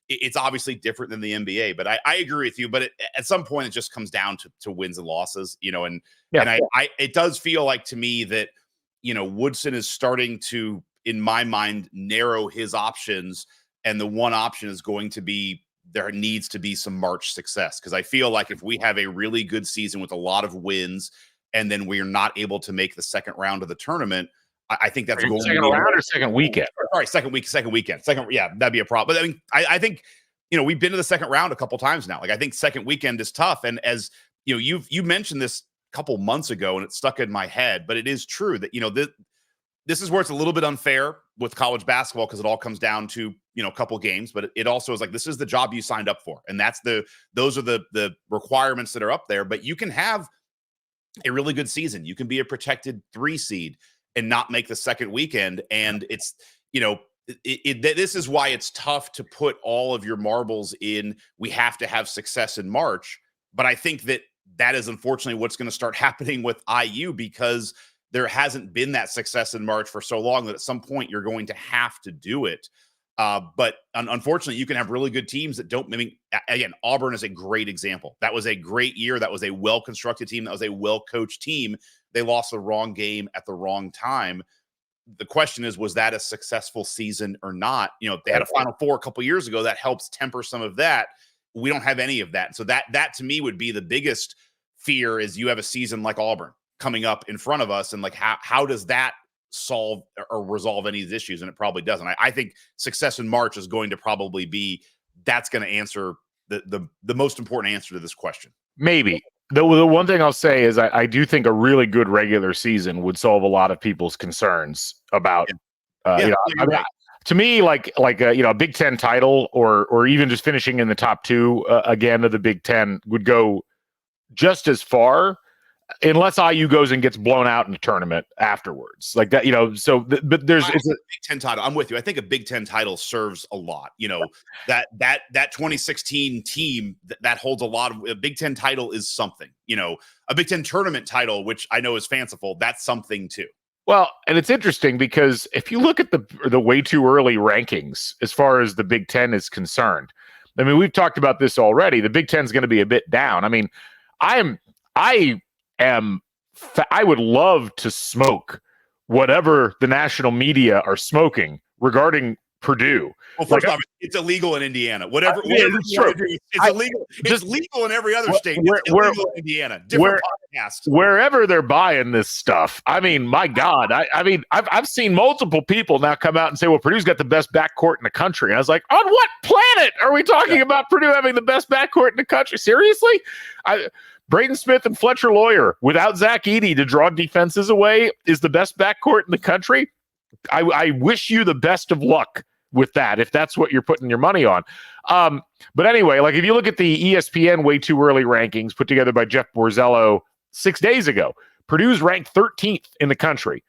it's obviously different than the NBA, but I agree with you. But at some point it just comes down to wins and losses, and it does feel like to me that, Woodson is starting to, in my mind, narrow his options. And the one option is going to be, there needs to be some March success. Cause I feel like if we have a really good season with a lot of wins, and then we're not able to make the second round of the tournament, I think that's going second round or second weekend. Sorry, second weekend. That'd be a problem. But I mean, I think, we've been to the second round a couple times now. Like, I think second weekend is tough. And as you mentioned this a couple months ago, and it stuck in my head, but it is true that, this is where it's a little bit unfair with college basketball, because it all comes down to, a couple games, but it also is like, this is the job you signed up for. And those are the requirements that are up there, but you can have a really good season. You can be a protected 3 seed and not make the second weekend. And it's, this is why it's tough to put all of your marbles in. We have to have success in March. But I think that is unfortunately what's going to start happening with IU, because there hasn't been that success in March for so long that at some point you're going to have to do it. But unfortunately, you can have really good teams that don't. I mean, again, Auburn is a great example. That was a great year. That was a well-constructed team. That was a well-coached team. They lost the wrong game at the wrong time. The question is, was that a successful season or not? They had a Final Four a couple years ago. That helps temper some of that. We don't have any of that. So that to me would be the biggest fear, is you have a season like Auburn coming up in front of us. And like, how does that solve or resolve any of these issues? And it probably doesn't. I think success in March is going to probably be, that's going to answer the most important answer to this question. Maybe. The one thing I'll say is I do think a really good regular season would solve a lot of people's concerns about, to me, like a Big Ten title or even just finishing in the top 2 again of the Big Ten would go just as far, unless IU goes and gets blown out in the tournament afterwards, like that, but there's it's a Big Ten title. I'm with you. I think a Big Ten title serves a lot. That 2016 team that holds a lot of. A Big Ten title is something. A Big Ten tournament title, which I know is fanciful, that's something too. Well, and it's interesting because if you look at the way too early rankings as far as the Big Ten is concerned, I mean, we've talked about this already. The Big Ten is going to be a bit down. I mean, I would love to smoke whatever the national media are smoking regarding Purdue. Well, first off, it's illegal in Indiana. Whatever it's true. It's illegal. It's legal in every other state. It's illegal in Indiana. Different podcast. Wherever they're buying this stuff. I mean, my God. I mean, I've seen multiple people now come out and say, well, Purdue's got the best backcourt in the country. And I was like, on what planet are we talking about Purdue having the best backcourt in the country? Seriously? Braden Smith and Fletcher Lawyer, without Zach Edey to draw defenses away, is the best backcourt in the country. I wish you the best of luck with that, if that's what you're putting your money on. But anyway, like if you look at the ESPN way too early rankings put together by Jeff Borzello 6 days ago, Purdue's ranked 13th in the country.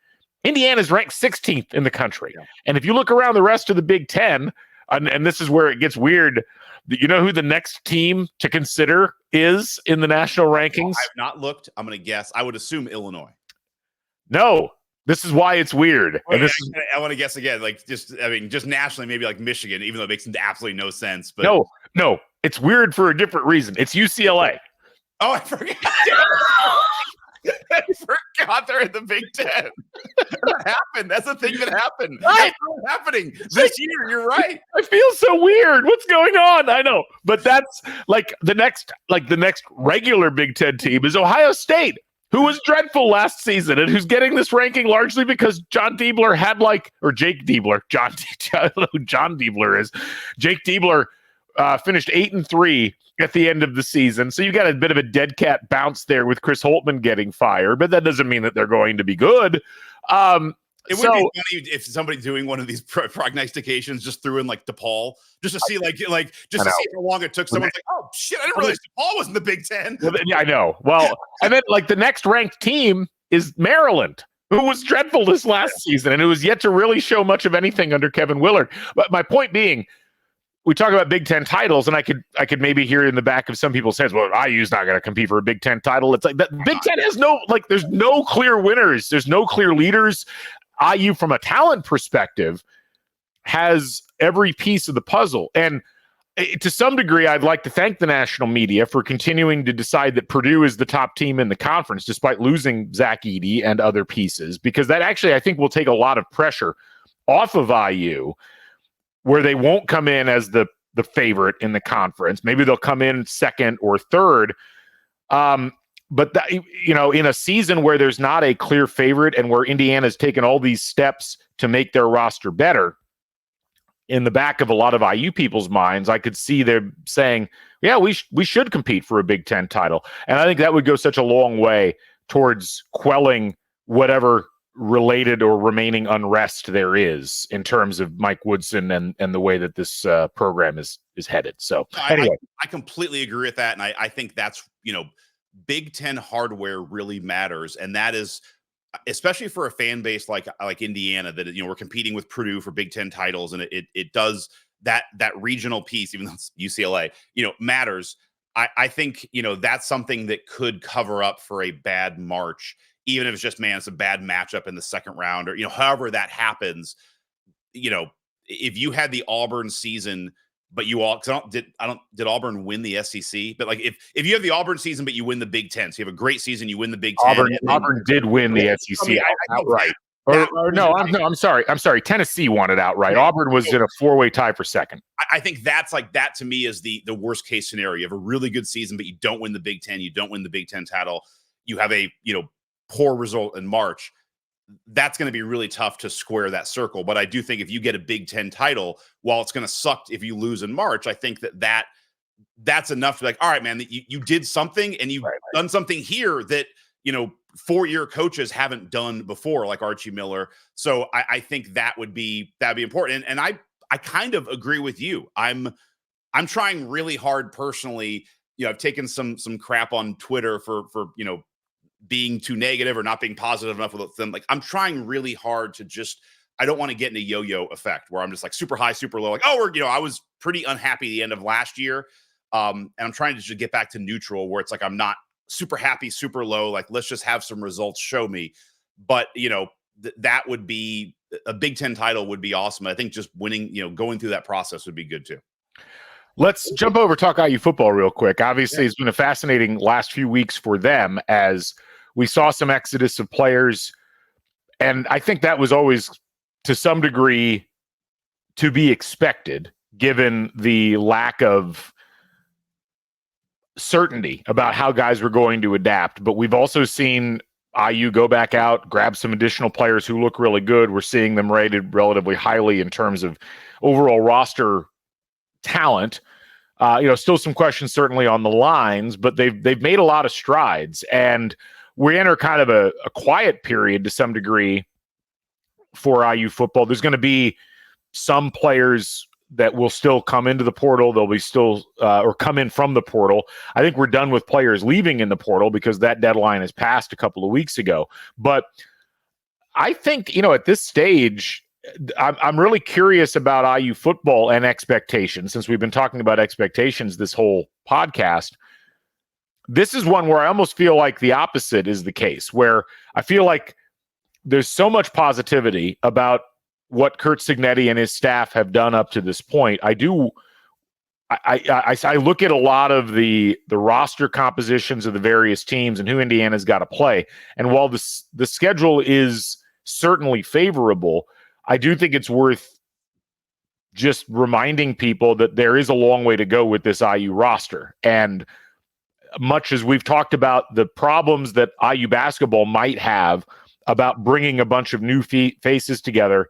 Indiana's ranked 16th in the country. Yeah. And if you look around the rest of the Big Ten, and this is where it gets weird, you know who the next team to consider is in the national rankings? I have not looked. I'm going to guess. I would assume Illinois. No. This is why it's weird. Wait, I want to guess again. Like just nationally, maybe like Michigan, even though it makes absolutely no sense. But no, it's weird for a different reason. It's UCLA. Oh, I forgot. I forgot they're in the Big Ten. That happened. That's the thing that happened. That's what's happening this year. You're right. I feel so weird. What's going on? I know, but that's like the next regular Big Ten team is Ohio State, who was dreadful last season and who's getting this ranking largely because John Diebler had Jake Diebler. I don't know who John Diebler is. Jake Diebler finished 8-3 at the end of the season. So you got a bit of a dead cat bounce there with Chris Holtmann getting fired, but that doesn't mean that they're going to be good. It would be funny if somebody doing one of these prognostications just threw in like DePaul, just to see to see how long it took. Someone's like, oh shit, I didn't realize DePaul was in the Big Ten. Well, yeah, I know. Well, and then the next ranked team is Maryland, who was dreadful this last season and who was yet to really show much of anything under Kevin Willard. But my point being, we talk about Big Ten titles, and I could maybe hear in the back of some people's heads, well, IU's not going to compete for a Big Ten title. It's like that Big Ten has there's no clear winners. There's no clear leaders. IU, from a talent perspective, has every piece of the puzzle. And to some degree, I'd like to thank the national media for continuing to decide that Purdue is the top team in the conference, despite losing Zach Edey and other pieces, because that actually, I think, will take a lot of pressure off of IU, where they won't come in as the favorite in the conference. Maybe they'll come in second or third. But that, in a season where there's not a clear favorite and where Indiana's taken all these steps to make their roster better, in the back of a lot of IU people's minds, I could see them saying, yeah, we should compete for a Big Ten title. And I think that would go such a long way towards quelling whatever related or remaining unrest there is in terms of Mike Woodson and the way that this program is headed. So anyway. I completely agree with that. And I think that's, Big Ten hardware really matters. And that is, especially for a fan base like Indiana, that, we're competing with Purdue for Big Ten titles, and it does that regional piece, even though it's UCLA, matters. I think, that's something that could cover up for a bad March, even if it's just, it's a bad matchup in the second round, or, however that happens. If you had the Auburn season, but did Auburn win the SEC? But if you have the Auburn season, but you win the Big Ten, so you have a great season, you win the Big Ten. Auburn did win the SEC outright. I'm sorry. Tennessee won it outright. Auburn was in a 4-way tie for second. I think that's that to me is the worst case scenario. You have a really good season, but you don't win the Big Ten. You don't win the Big Ten title. You have a poor result in March. That's going to be really tough to square that circle. But I do think if you get a Big Ten title, while it's going to suck if you lose in March, I think that's enough to be like, all right, man, you did something, and you've done something here that, 4-year coaches haven't done before, like Archie Miller. So I think that'd be important. And I kind of agree with you. I'm trying really hard personally. I've taken some crap on Twitter for being too negative or not being positive enough with them. I'm trying really hard to I don't want to get in a yo-yo effect where I'm just super high, super low. I was pretty unhappy the end of last year. And I'm trying to just get back to neutral, where it's I'm not super happy, super low. Let's just have some results show me. But, that would be a Big Ten title would be awesome. I think just winning, going through that process would be good too. Let's jump over, talk IU football real quick. Obviously, It's been a fascinating last few weeks for them as we saw some exodus of players. And I think that was always, to some degree, to be expected, given the lack of certainty about how guys were going to adapt. But we've also seen IU go back out, grab some additional players who look really good. We're seeing them rated relatively highly in terms of overall roster talent. Still some questions certainly on the lines, but they've made a lot of strides, and we enter kind of a quiet period to some degree for IU football. There's going to be some players that will still come into the portal. They'll be still or come in from the portal. I think we're done with players leaving in the portal because that deadline has passed a couple of weeks ago. But I think, at this stage, I'm really curious about IU football and expectations, since we've been talking about expectations this whole podcast. This is one where I almost feel like the opposite is the case, where I feel like there's so much positivity about what Curt Cignetti and his staff have done up to this point. I look at a lot of the roster compositions of the various teams and who Indiana's got to play. And while the schedule is certainly favorable, I do think it's worth just reminding people that there is a long way to go with this IU roster. And much as we've talked about the problems that IU basketball might have about bringing a bunch of new faces together,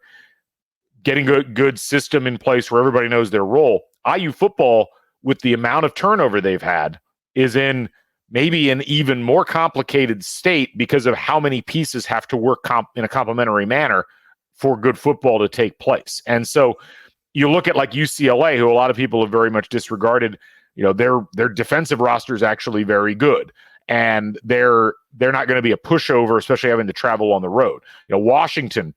getting a good system in place where everybody knows their role, IU football, with the amount of turnover they've had, is in maybe an even more complicated state because of how many pieces have to work in a complementary manner for good football to take place. And so you look at UCLA, who a lot of people have very much disregarded. Their defensive roster is actually very good, and they're not going to be a pushover, especially having to travel on the road. Washington,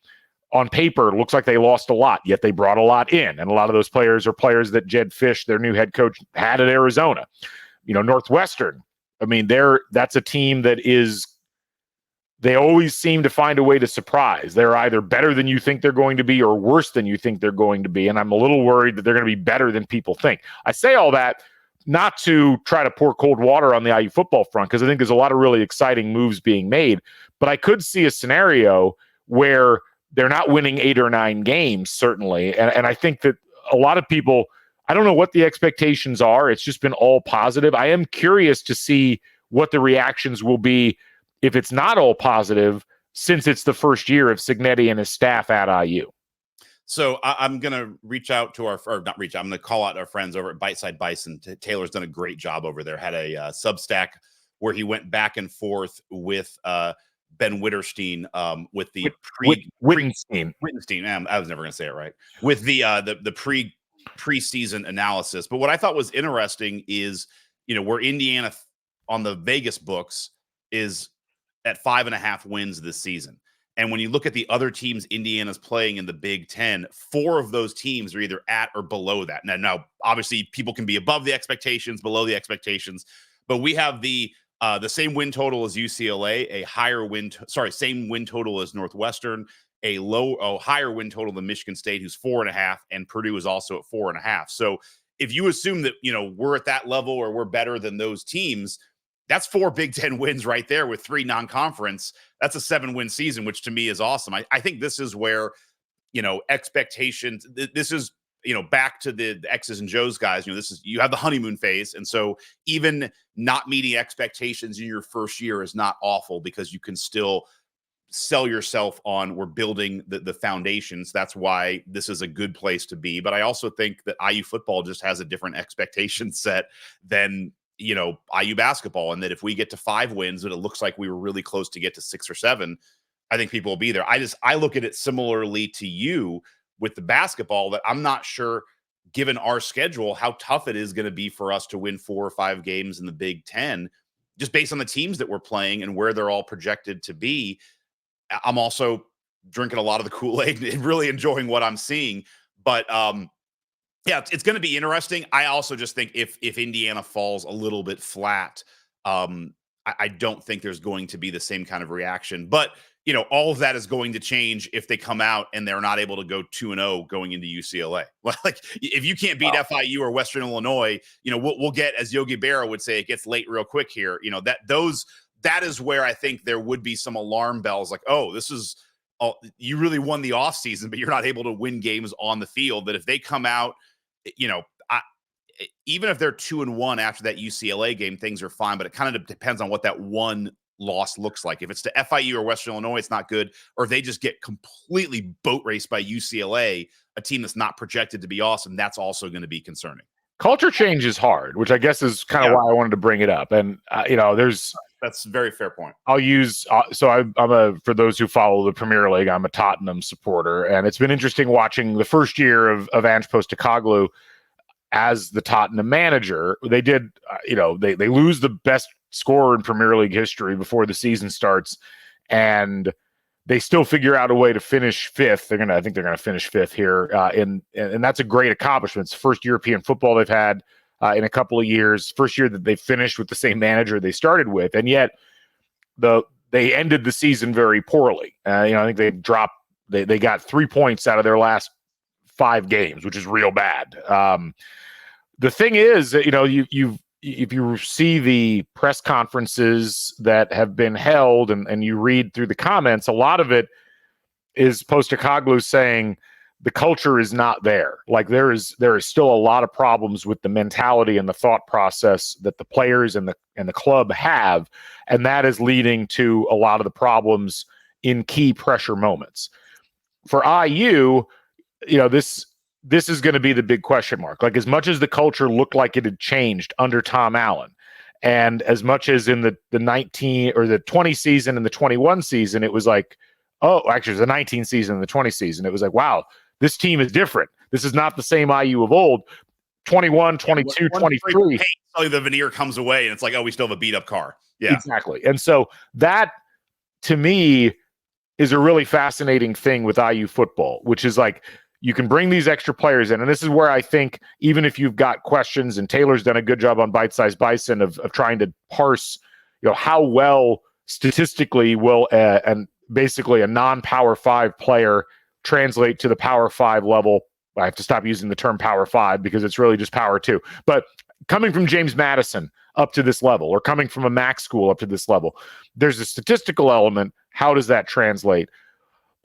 on paper, it looks like they lost a lot, yet they brought a lot in. And a lot of those players are players that Jed Fish, their new head coach, had at Arizona. Northwestern, that's a team that they always seem to find a way to surprise. They're either better than you think they're going to be or worse than you think they're going to be. And I'm a little worried that they're going to be better than people think. I say all that not to try to pour cold water on the IU football front, because I think there's a lot of really exciting moves being made. But I could see a scenario where they're not winning 8 or 9 games, certainly. And I think that a lot of people, I don't know what the expectations are. It's just been all positive. I am curious to see what the reactions will be if it's not all positive, since it's the first year of Cignetti and his staff at IU. So I'm going to reach out to I'm going to call out our friends over at Biteside Bison. Taylor's done a great job over there. Had a Substack where he went back and forth with Ben Witterstein with the Wittenstein. Man, I was never going to say it right. With the preseason analysis. But what I thought was interesting is, where Indiana on the Vegas books is at 5.5 wins this season. And when you look at the other teams Indiana's playing in the Big Ten, 4 of those teams are either at or below that. Now, obviously, people can be above the expectations, below the expectations, but we have the same win total as UCLA, same win total as Northwestern, a higher win total than Michigan State, who's 4.5, and Purdue is also at 4.5. So if you assume that we're at that level or we're better than those teams, that's 4 Big Ten wins right there with 3 non-conference. That's a 7-win season, which to me is awesome. I think this is where, expectations, this is, back to the X's and Joe's guys, you have the honeymoon phase. And so even not meeting expectations in your first year is not awful, because you can still sell yourself on, we're building the foundations. That's why this is a good place to be. But I also think that IU football just has a different expectation set than IU basketball, and that if we get to 5 wins, that it looks like we were really close to get to 6 or 7, I think people will be there. I look at it similarly to you with the basketball, that I'm not sure, given our schedule, how tough it is going to be for us to win 4 or 5 games in the Big Ten, just based on the teams that we're playing and where they're all projected to be. I'm also drinking a lot of the Kool-Aid and really enjoying what I'm seeing. But yeah, it's going to be interesting. I also just think if Indiana falls a little bit flat, I don't think there's going to be the same kind of reaction. But, all of that is going to change if they come out and they're not able to go 2-0 going into UCLA. Like, if you can't beat FIU or Western Illinois, we'll get, as Yogi Berra would say, it gets late real quick here. That is where I think there would be some alarm bells, like, you really won the offseason, but you're not able to win games on the field. That if they come out, even if they're 2-1 after that UCLA game, things are fine, but it kind of depends on what that one loss looks like. If it's to FIU or Western Illinois, it's not good. Or if they just get completely boat raced by UCLA, a team that's not projected to be awesome, that's also going to be concerning. Culture change is hard, which I guess is kind of why I wanted to bring it up. And, that's a very fair point. I'll use, for those who follow the Premier League, I'm a Tottenham supporter. And it's been interesting watching the first year of Ange Postecoglou as the Tottenham manager. They did, they lose the best scorer in Premier League history before the season starts, and they still figure out a way to finish 5th. I think they're gonna finish 5th here, and that's a great accomplishment. It's the first European football they've had in a couple of years. First year that they finished with the same manager they started with, and yet they ended the season very poorly. I think they got 3 points out of their last 5 games, which is real bad. The thing is, if you see the press conferences that have been held and you read through the comments, a lot of it is Postecoglou saying the culture is not there. Like there is still a lot of problems with the mentality and the thought process that the players and the club have, and that is leading to a lot of the problems in key pressure moments. For IU, this is going to be the big question mark. Like, as much as the culture looked like it had changed under Tom Allen, and as much as in the 19 or the 20 season and the 21 season, it was like, actually, it was the 19 season and the 20 season. It was like, wow, this team is different. This is not the same IU of old. 21, 22, 23. The veneer comes away and it's like, we still have a beat up car. Yeah, exactly. And so that, to me, is a really fascinating thing with IU football, which is like you can bring these extra players in. And this is where I think even if you've got questions, and Taylor's done a good job on Bite Size Bison of trying to parse, how well statistically will and basically a non-Power 5 player translate to the Power 5 level. I have to stop using the term Power 5 because it's really just Power 2. But coming from James Madison up to this level, or coming from a MAC school up to this level, there's a statistical element. How does that translate?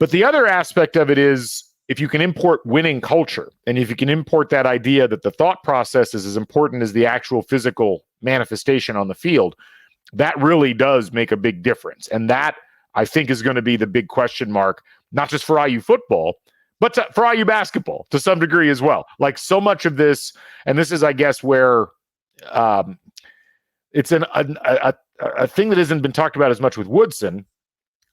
But the other aspect of it is if you can import winning culture, and if you can import that idea that the thought process is as important as the actual physical manifestation on the field, that really does make a big difference. And that, I think, is going to be the big question mark, not just for IU football, but for IU basketball to some degree as well. Like so much of this, and this is, I guess, where it's a thing that hasn't been talked about as much with Woodson,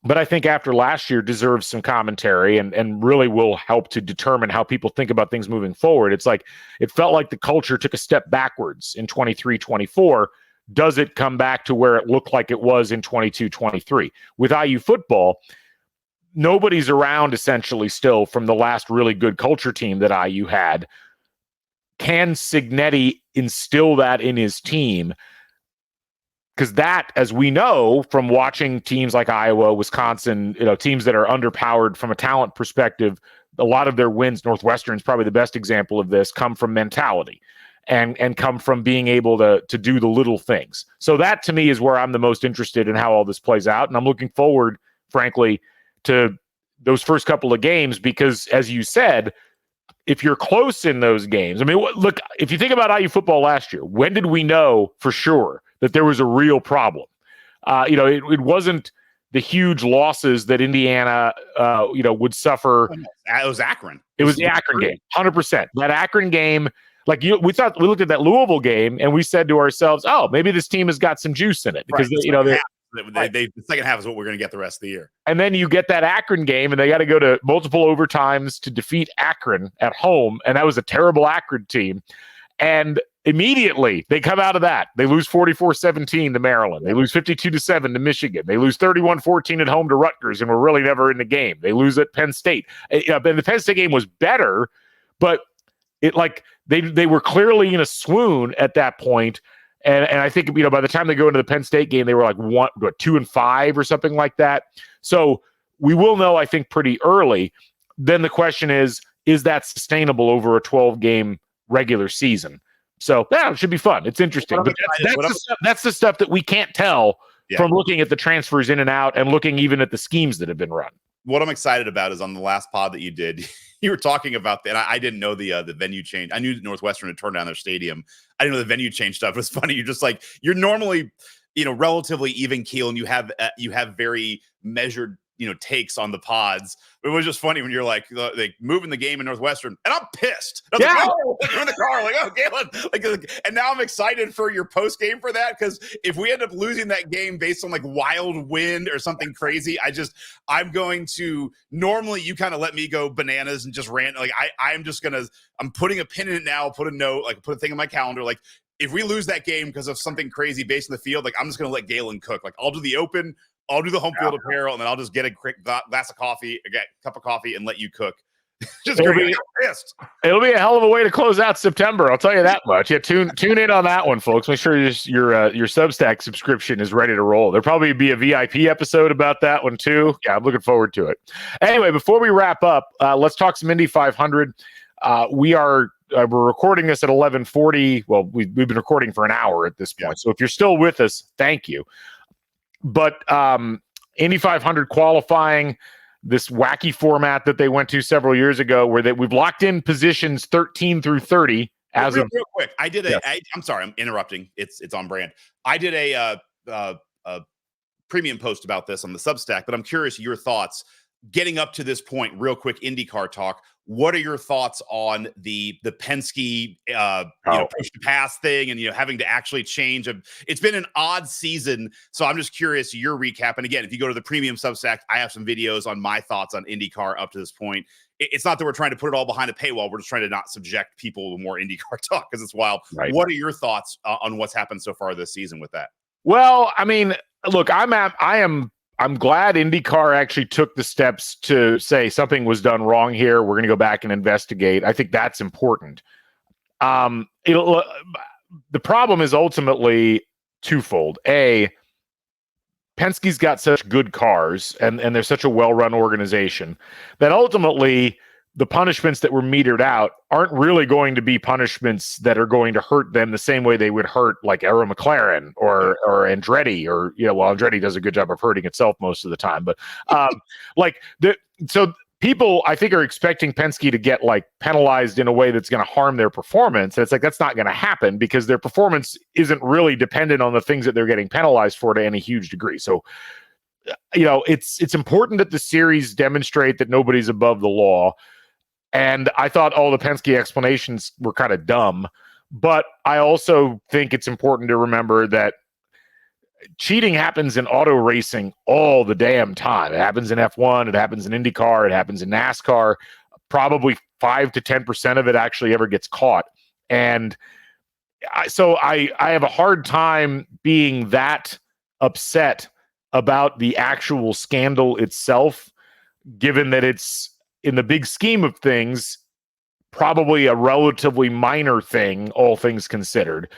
but I think after last year deserves some commentary and really will help to determine how people think about things moving forward. It's like, it felt like the culture took a step backwards in 23-24. Does it come back to where it looked like it was in 22-23? With IU football, nobody's around essentially still from the last really good culture team that IU had. Can Cignetti instill that in his team? Because that, as we know from watching teams like Iowa, Wisconsin, teams that are underpowered from a talent perspective, a lot of their wins, Northwestern's probably the best example of this, come from mentality and come from being able to do the little things. So that, to me, is where I'm the most interested in how all this plays out. And I'm looking forward, frankly, to those first couple of games, because as you said, if you're close in those games, I mean, look, if you think about IU football last year, when did we know for sure that there was a real problem? It wasn't the huge losses that Indiana, would suffer. It was Akron. It was the Akron game, 100%. That Akron game, we looked at that Louisville game and we said to ourselves, oh, maybe this team has got some juice in it because the second half is what we're going to get the rest of the year. And then you get that Akron game and they got to go to multiple overtimes to defeat Akron at home. And that was a terrible Akron team. And immediately they come out of that. They lose 44-17 to Maryland. They lose 52-7 to Michigan. They lose 31-14 at home to Rutgers and were really never in the game. They lose at Penn State. And the Penn State game was better, but they were clearly in a swoon at that point. And I think, by the time they go into the Penn State game, they were like 2-5 or something like that. So we will know, I think, pretty early. Then the question is that sustainable over a 12-game regular season? So it should be fun. It's interesting. But that's the stuff that we can't tell from looking at the transfers in and out and looking even at the schemes that have been run. What I'm excited about is on the last pod that you did, you were talking about that. I didn't know the venue change. I knew that Northwestern had turned down their stadium. I didn't know the venue change stuff. It was funny. You're just like, you're normally, relatively even keel, and you have very measured, takes on the pods. It was just funny when you're like moving the game in Northwestern, and I'm pissed. I'm in the car, like, oh, Galen, and now I'm excited for your post game for that, because if we end up losing that game based on like wild wind or something crazy, I'm going to, normally you kind of let me go bananas and just rant. Like I'm putting a pin in it now, put a note, like put a thing in my calendar, like if we lose that game because of something crazy based in the field, like I'm just going to let Galen cook. Like I'll do the open, I'll do the home field apparel, and then I'll just get a quick glass of coffee, cup of coffee, and let you cook. It'll be a hell of a way to close out September. I'll tell you that much. Yeah, tune in on that one, folks. Make sure your Substack subscription is ready to roll. There'll probably be a VIP episode about that one too. Yeah, I'm looking forward to it. Anyway, before we wrap up, let's talk some Indy 500. We're recording this at 11:40. Well, we've been recording for an hour at this point. So if you're still with us, thank you. But Indy 500 qualifying, this wacky format that they went to several years ago, where we've locked in positions 13 through 30. Real quick, I did I'm sorry, I'm interrupting. It's on brand. I did a premium post about this on the Substack, but I'm curious your thoughts. Getting up to this point, real quick, IndyCar talk. What are your thoughts on the Penske push to pass thing, and having to actually change? It's been an odd season, so I'm just curious your recap. And again, if you go to the premium Substack, I have some videos on my thoughts on IndyCar up to this point. It's not that we're trying to put it all behind a paywall. We're just trying to not subject people to more IndyCar talk because it's wild. Right. What are your thoughts on what's happened so far this season with that? Well, I mean, look, I I'm glad IndyCar actually took the steps to say something was done wrong here. We're going to go back and investigate. I think that's important. The problem is ultimately twofold. A, Penske's got such good cars and they're such a well-run organization that ultimately the punishments that were metered out aren't really going to be punishments that are going to hurt them the same way they would hurt like Arrow McLaren or Andretti or, well, Andretti does a good job of hurting itself most of the time, but so people I think are expecting Penske to get like penalized in a way that's going to harm their performance. And it's like, that's not going to happen because their performance isn't really dependent on the things that they're getting penalized for to any huge degree. So, it's important that the series demonstrate that nobody's above the law. And I thought all the Penske explanations were kind of dumb, but I also think it's important to remember that cheating happens in auto racing all the damn time. It happens in F1, it happens in IndyCar, it happens in NASCAR. Probably 5 to 10% of it actually ever gets caught. And so I have a hard time being that upset about the actual scandal itself, given that it's, in the big scheme of things, probably a relatively minor thing, all things considered.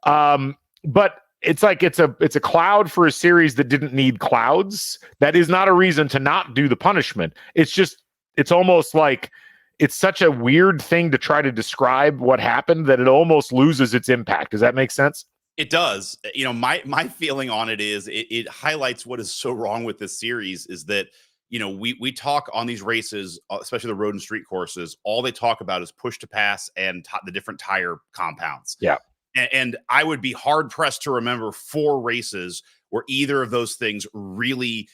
But it's like it's a cloud for a series that didn't need clouds. That is not a reason to not do the punishment. It's almost like it's such a weird thing to try to describe what happened that it almost loses its impact. Does that make sense? It does. My feeling on it is it highlights what is so wrong with this series is that we talk on these races, especially the road and street courses, all they talk about is push to pass and the different tire compounds. Yeah. And I would be hard pressed to remember 4 races where either of those things really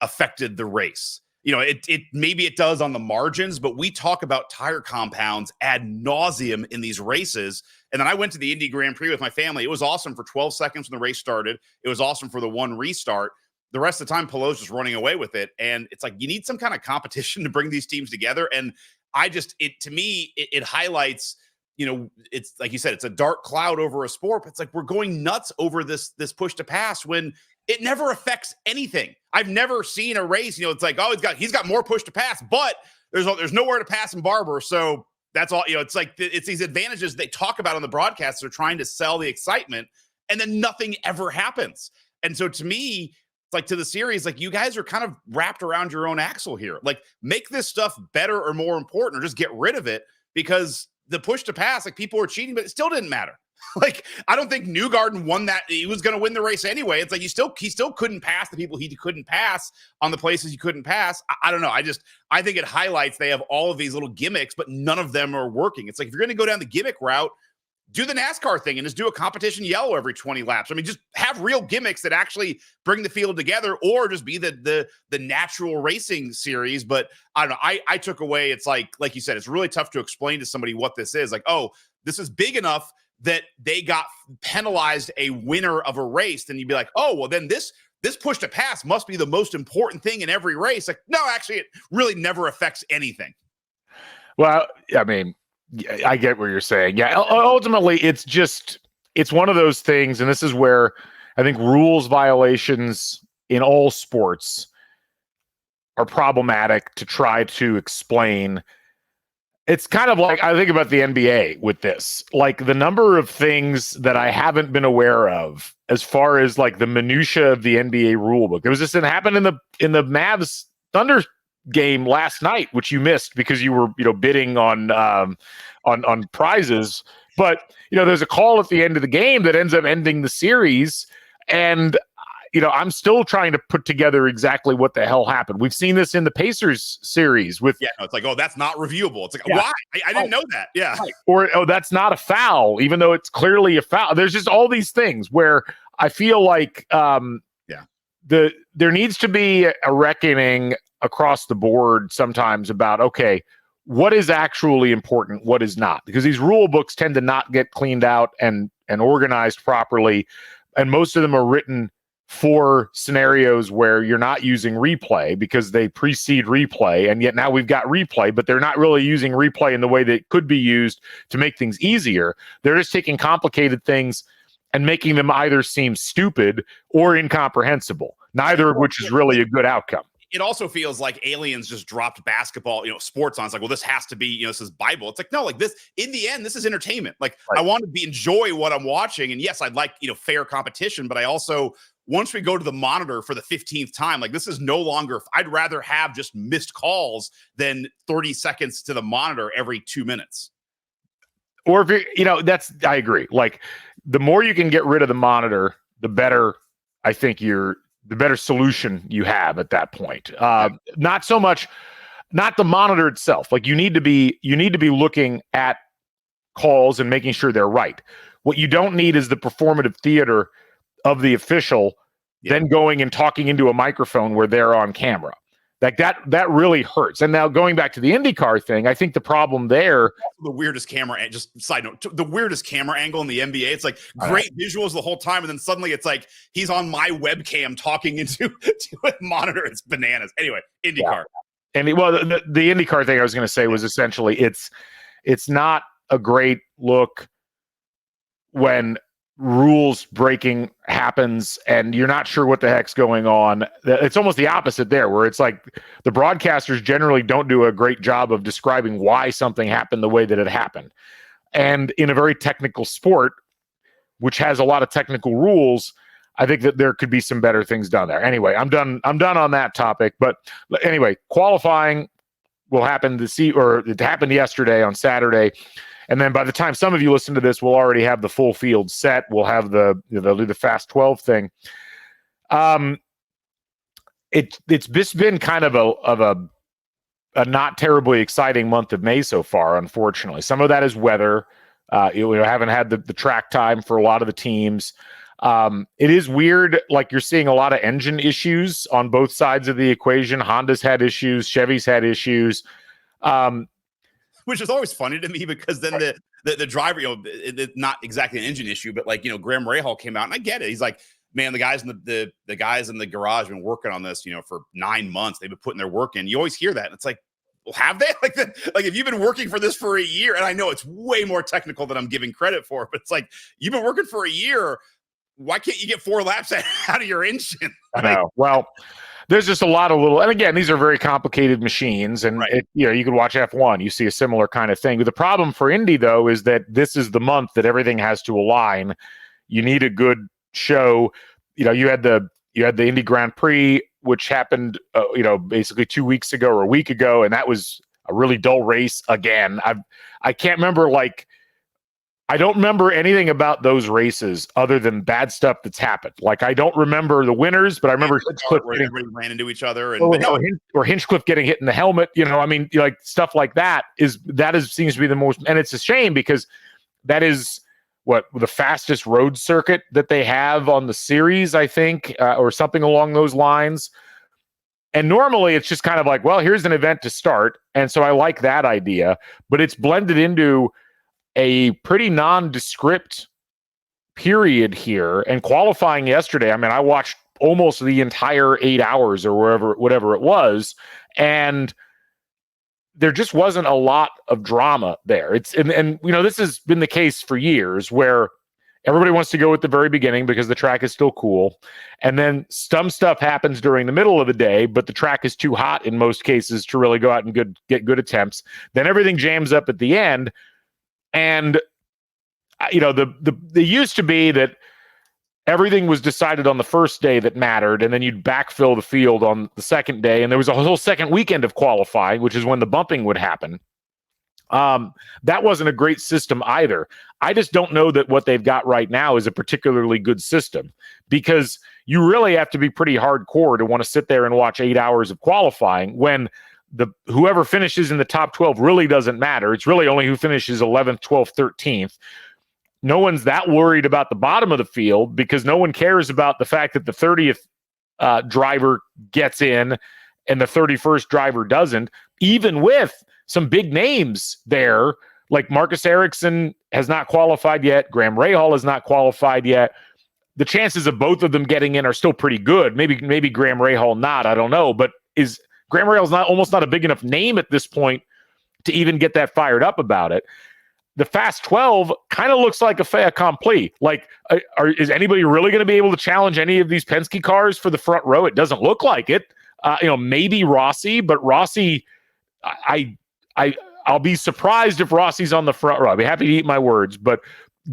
affected the race. It maybe it does on the margins, but we talk about tire compounds ad nauseum in these races. And then I went to the Indy Grand Prix with my family. It was awesome for 12 seconds when the race started. It was awesome for the one restart. The rest of the time, Pelot's just running away with it. And it's like, you need some kind of competition to bring these teams together. And to me, it highlights, it's like you said, it's a dark cloud over a sport. But it's like, we're going nuts over this push to pass when it never affects anything. I've never seen a race, it's like, oh, he's got more push to pass, but there's nowhere to pass in Barber. So that's all, it's like, it's these advantages they talk about on the broadcast. They're trying to sell the excitement and then nothing ever happens. And so to me, like to the series, like you guys are kind of wrapped around your own axle here. Like make this stuff better or more important, or just get rid of it, because the push to pass, like people were cheating, but it still didn't matter. Like I don't think Newgarden won that. He was going to win the race anyway. It's like he still couldn't pass the people he couldn't pass on the places he couldn't pass. I don't know. I think it highlights they have all of these little gimmicks, but none of them are working. It's like if you're going to go down the gimmick route, do the NASCAR thing and just do a competition yellow every 20 laps. I mean, just have real gimmicks that actually bring the field together, or just be the natural racing series. But I don't know. I took away, it's like you said, it's really tough to explain to somebody what this is. Like, oh, this is big enough that they got penalized a winner of a race. Then you'd be like, oh, well, then this push to pass must be the most important thing in every race. Like, no, actually, it really never affects anything. Well, I mean, I get what you're saying. Yeah, ultimately, it's one of those things, and this is where I think rules violations in all sports are problematic to try to explain. It's kind of like, I think about the NBA with this, like the number of things that I haven't been aware of as far as like the minutia of the NBA rulebook. There was this that happened in the Mavs Thunder game last night, which you missed because you were, bidding on prizes. But, there's a call at the end of the game that ends up ending the series. And, I'm still trying to put together exactly what the hell happened. We've seen this in the Pacers series with. Yeah, no, it's like, oh, that's not reviewable. It's like, why? I didn't know that. Yeah. Right. Or, oh, that's not a foul, even though it's clearly a foul. There's just all these things where I feel like there needs to be a reckoning across the board sometimes about, okay, what is actually important, what is not, because these rule books tend to not get cleaned out and organized properly. And most of them are written for scenarios where you're not using replay because they precede replay. And yet now we've got replay, but they're not really using replay in the way that it could be used to make things easier. They're just taking complicated things and making them either seem stupid or incomprehensible, neither of which is really a good outcome. It also feels like aliens just dropped basketball, sports on. It's like, well, this has to be, this is Bible. It's like, no, like this, in the end, this is entertainment. Like, right. I want to enjoy what I'm watching. And yes, I'd like, fair competition, but I also, once we go to the monitor for the 15th time, like this is no longer, I'd rather have just missed calls than 30 seconds to the monitor every 2 minutes. Or if I agree. Like the more you can get rid of the monitor, the better, I think the better solution you have at that point. Not so much, not the monitor itself. Like you need to be looking at calls and making sure they're right. What you don't need is the performative theater of the official then going and talking into a microphone where they're on camera. Like that really hurts. And now going back to the IndyCar thing, I think the problem there, the weirdest camera, just side note, the weirdest camera angle in the NBA. It's like great visuals the whole time, and then suddenly it's like he's on my webcam talking into a monitor. It's bananas. Anyway, IndyCar. Yeah. And the IndyCar thing I was going to say was essentially it's not a great look when rules breaking happens and you're not sure what the heck's going on. It's almost the opposite there, where it's like the broadcasters generally don't do a great job of describing why something happened the way that it happened. And in a very technical sport, which has a lot of technical rules, I think that there could be some better things done there. Anyway, I'm done on that topic. But anyway, qualifying will happen it happened yesterday on Saturday. And then by the time some of you listen to this, we'll already have the full field set. We'll have they'll do the Fast 12 thing. It's just been kind of a not terribly exciting month of May so far, unfortunately. Some of that is weather. We haven't had the track time for a lot of the teams. It is weird, like you're seeing a lot of engine issues on both sides of the equation. Honda's had issues, Chevy's had issues. Which is always funny to me because then the driver, not exactly an engine issue, but like, Graham Rahal came out, and I get it. He's like, man, the guys in the guys in the garage have been working on this, for 9 months. They've been putting their work in. You always hear that. And it's like, well, have they? Like if you've been working for this for a year, and I know it's way more technical than I'm giving credit for, but it's like, you've been working for a year. Why can't you get 4 laps out of your engine? I know. Well, there's just a lot of and again, these are very complicated machines, and right. You could watch F1, you see a similar kind of thing. But the problem for Indy, though, is that this is the month that everything has to align. You need a good show. You had the Indy Grand Prix, which happened, basically 2 weeks ago or a week ago, and that was a really dull race again. I can't remember I don't remember anything about those races other than bad stuff that's happened. Like, I don't remember the winners, but I remember Hinchcliffe ran into each other, or Hinchcliffe getting hit in the helmet. Like stuff like that seems to be the most. And it's a shame because that is the fastest road circuit that they have on the series, I think, or something along those lines. And normally it's just kind of like, well, here's an event to start, and so I like that idea, but it's blended into a pretty nondescript period here. And qualifying yesterday, I mean, I watched almost the entire 8 hours or whatever it was, and there just wasn't a lot of drama there. And this has been the case for years, where everybody wants to go at the very beginning because the track is still cool, and then some stuff happens during the middle of the day, but the track is too hot in most cases to really go out and get good attempts. Then everything jams up at the end. And, the used to be that everything was decided on the first day that mattered, and then you'd backfill the field on the second day. And there was a whole second weekend of qualifying, which is when the bumping would happen. That wasn't a great system either. I just don't know that what they've got right now is a particularly good system, because you really have to be pretty hardcore to want to sit there and watch 8 hours of qualifying when whoever finishes in the top 12 really doesn't matter. It's really only who finishes 11th, 12th, 13th. No one's that worried about the bottom of the field, because no one cares about the fact that the 30th driver gets in and the 31st driver doesn't, even with some big names there. Like Marcus Ericsson has not qualified yet. Graham Rahal has not qualified yet. The chances of both of them getting in are still pretty good. Maybe Graham Rahal not, I don't know. But Graham Rahal's almost not a big enough name at this point to even get that fired up about it. the Fast 12 kind of looks like a fait accompli. Like, is anybody really going to be able to challenge any of these Penske cars for the front row? It doesn't look like it. Maybe Rossi, but Rossi, I'll be surprised if Rossi's on the front row. I'll be happy to eat my words, but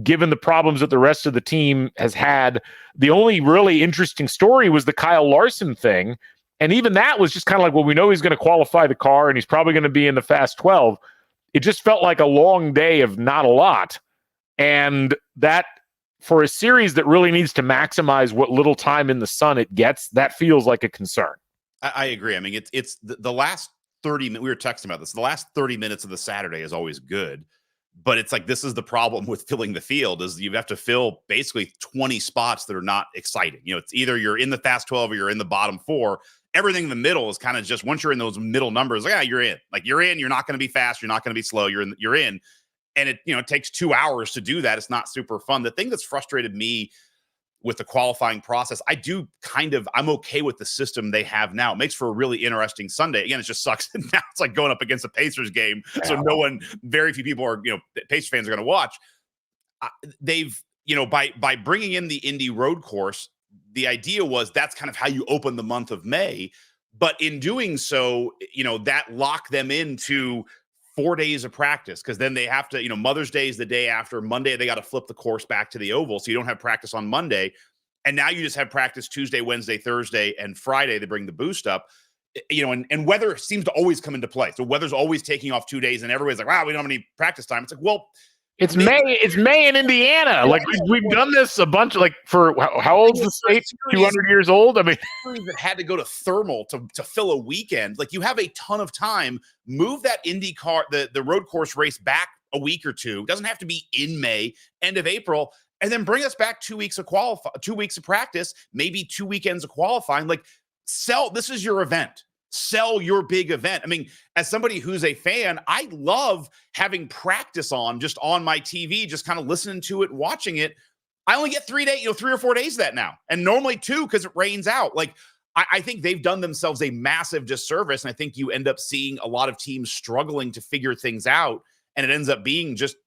given the problems that the rest of the team has had, the only really interesting story was the Kyle Larson thing. And even that was just kind of like, well, we know he's going to qualify the car and he's probably going to be in the Fast 12. It just felt like a long day of not a lot. And that, for a series that really needs to maximize what little time in the sun it gets, that feels like a concern. I agree. I mean, it's the last 30 minutes. We were texting about this. The last 30 minutes of the Saturday is always good. But it's like, this is the problem with filling the field, is you have to fill basically 20 spots that are not exciting. It's either you're in the Fast 12 or you're in the bottom 4. Everything in the middle is kind of just, once you're in those middle numbers, like, yeah, you're in. Like, you're in. You're not going to be fast. You're not going to be slow. You're in. And it takes 2 hours to do that. It's not super fun. The thing that's frustrated me with the qualifying process, I'm okay with the system they have now. It makes for a really interesting Sunday. Again, it just sucks. Now it's like going up against a Pacers game. So very few people are, Pacers fans are going to watch. They've, by bringing in the Indy road course, the idea was that's kind of how you open the month of May. But in doing so, that locked them into 4 days of practice, because then they have to, Mother's Day is the day after. Monday, they got to flip the course back to the oval. So you don't have practice on Monday. And now you just have practice Tuesday, Wednesday, Thursday, and Friday. They bring the boost up, and weather seems to always come into play. So weather's always taking off 2 days, and everybody's like, wow, we don't have any practice time. It's like, well, it's May in Indiana. Like, we've done this a bunch, like, for how old's the state? 200 years old. I mean, that had to go to thermal to fill a weekend. Like, you have a ton of time. Move that IndyCar, the road course race back a week or two. It doesn't have to be in May, end of April, and then bring us back 2 weeks of 2 weeks of practice, maybe 2 weekends of qualifying. Like, this is your event. Sell your big event. I mean, as somebody who's a fan, I love having practice on just on my TV, just kind of listening to it, watching it. I only get 3 days, 3 or 4 days of that now. And normally 2, because it rains out. Like, I think they've done themselves a massive disservice. And I think you end up seeing a lot of teams struggling to figure things out. And it ends up being just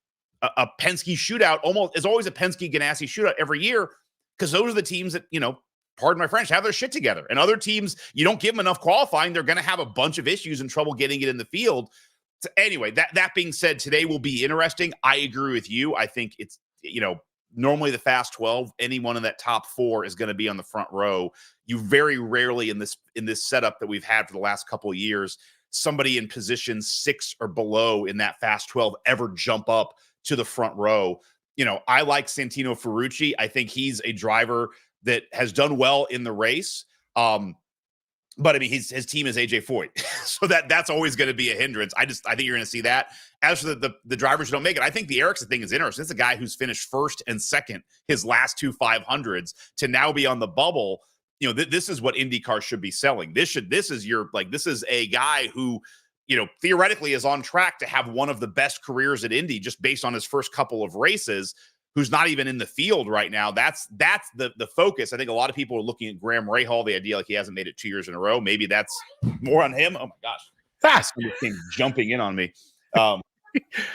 a Penske shootout. Almost, it's always a Penske Ganassi shootout every year, because those are the teams that, pardon my French, have their shit together. And other teams, you don't give them enough qualifying, they're going to have a bunch of issues and trouble getting it in the field. So anyway, that being said, today will be interesting. I agree with you. I think it's, normally the Fast 12, anyone in that top 4 is going to be on the front row. You very rarely in this setup that we've had for the last couple of years, somebody in position 6 or below in that Fast 12 ever jump up to the front row. I like Santino Ferrucci. I think he's a driver that has done well in the race. But I mean, his team is AJ Foyt. So that's always going to be a hindrance. I think you're going to see that. As for the drivers who don't make it, I think the Ericsson thing is interesting. It's a guy who's finished first and second his last 2 500s to now be on the bubble. This is what IndyCar should be selling. This is a guy who, theoretically is on track to have one of the best careers at Indy just based on his first couple of races, who's not even in the field right now. That's the focus. I think a lot of people are looking at Graham Rahal, the idea like he hasn't made it 2 years in a row. Maybe that's more on him. Oh my gosh. Fast thing jumping in on me.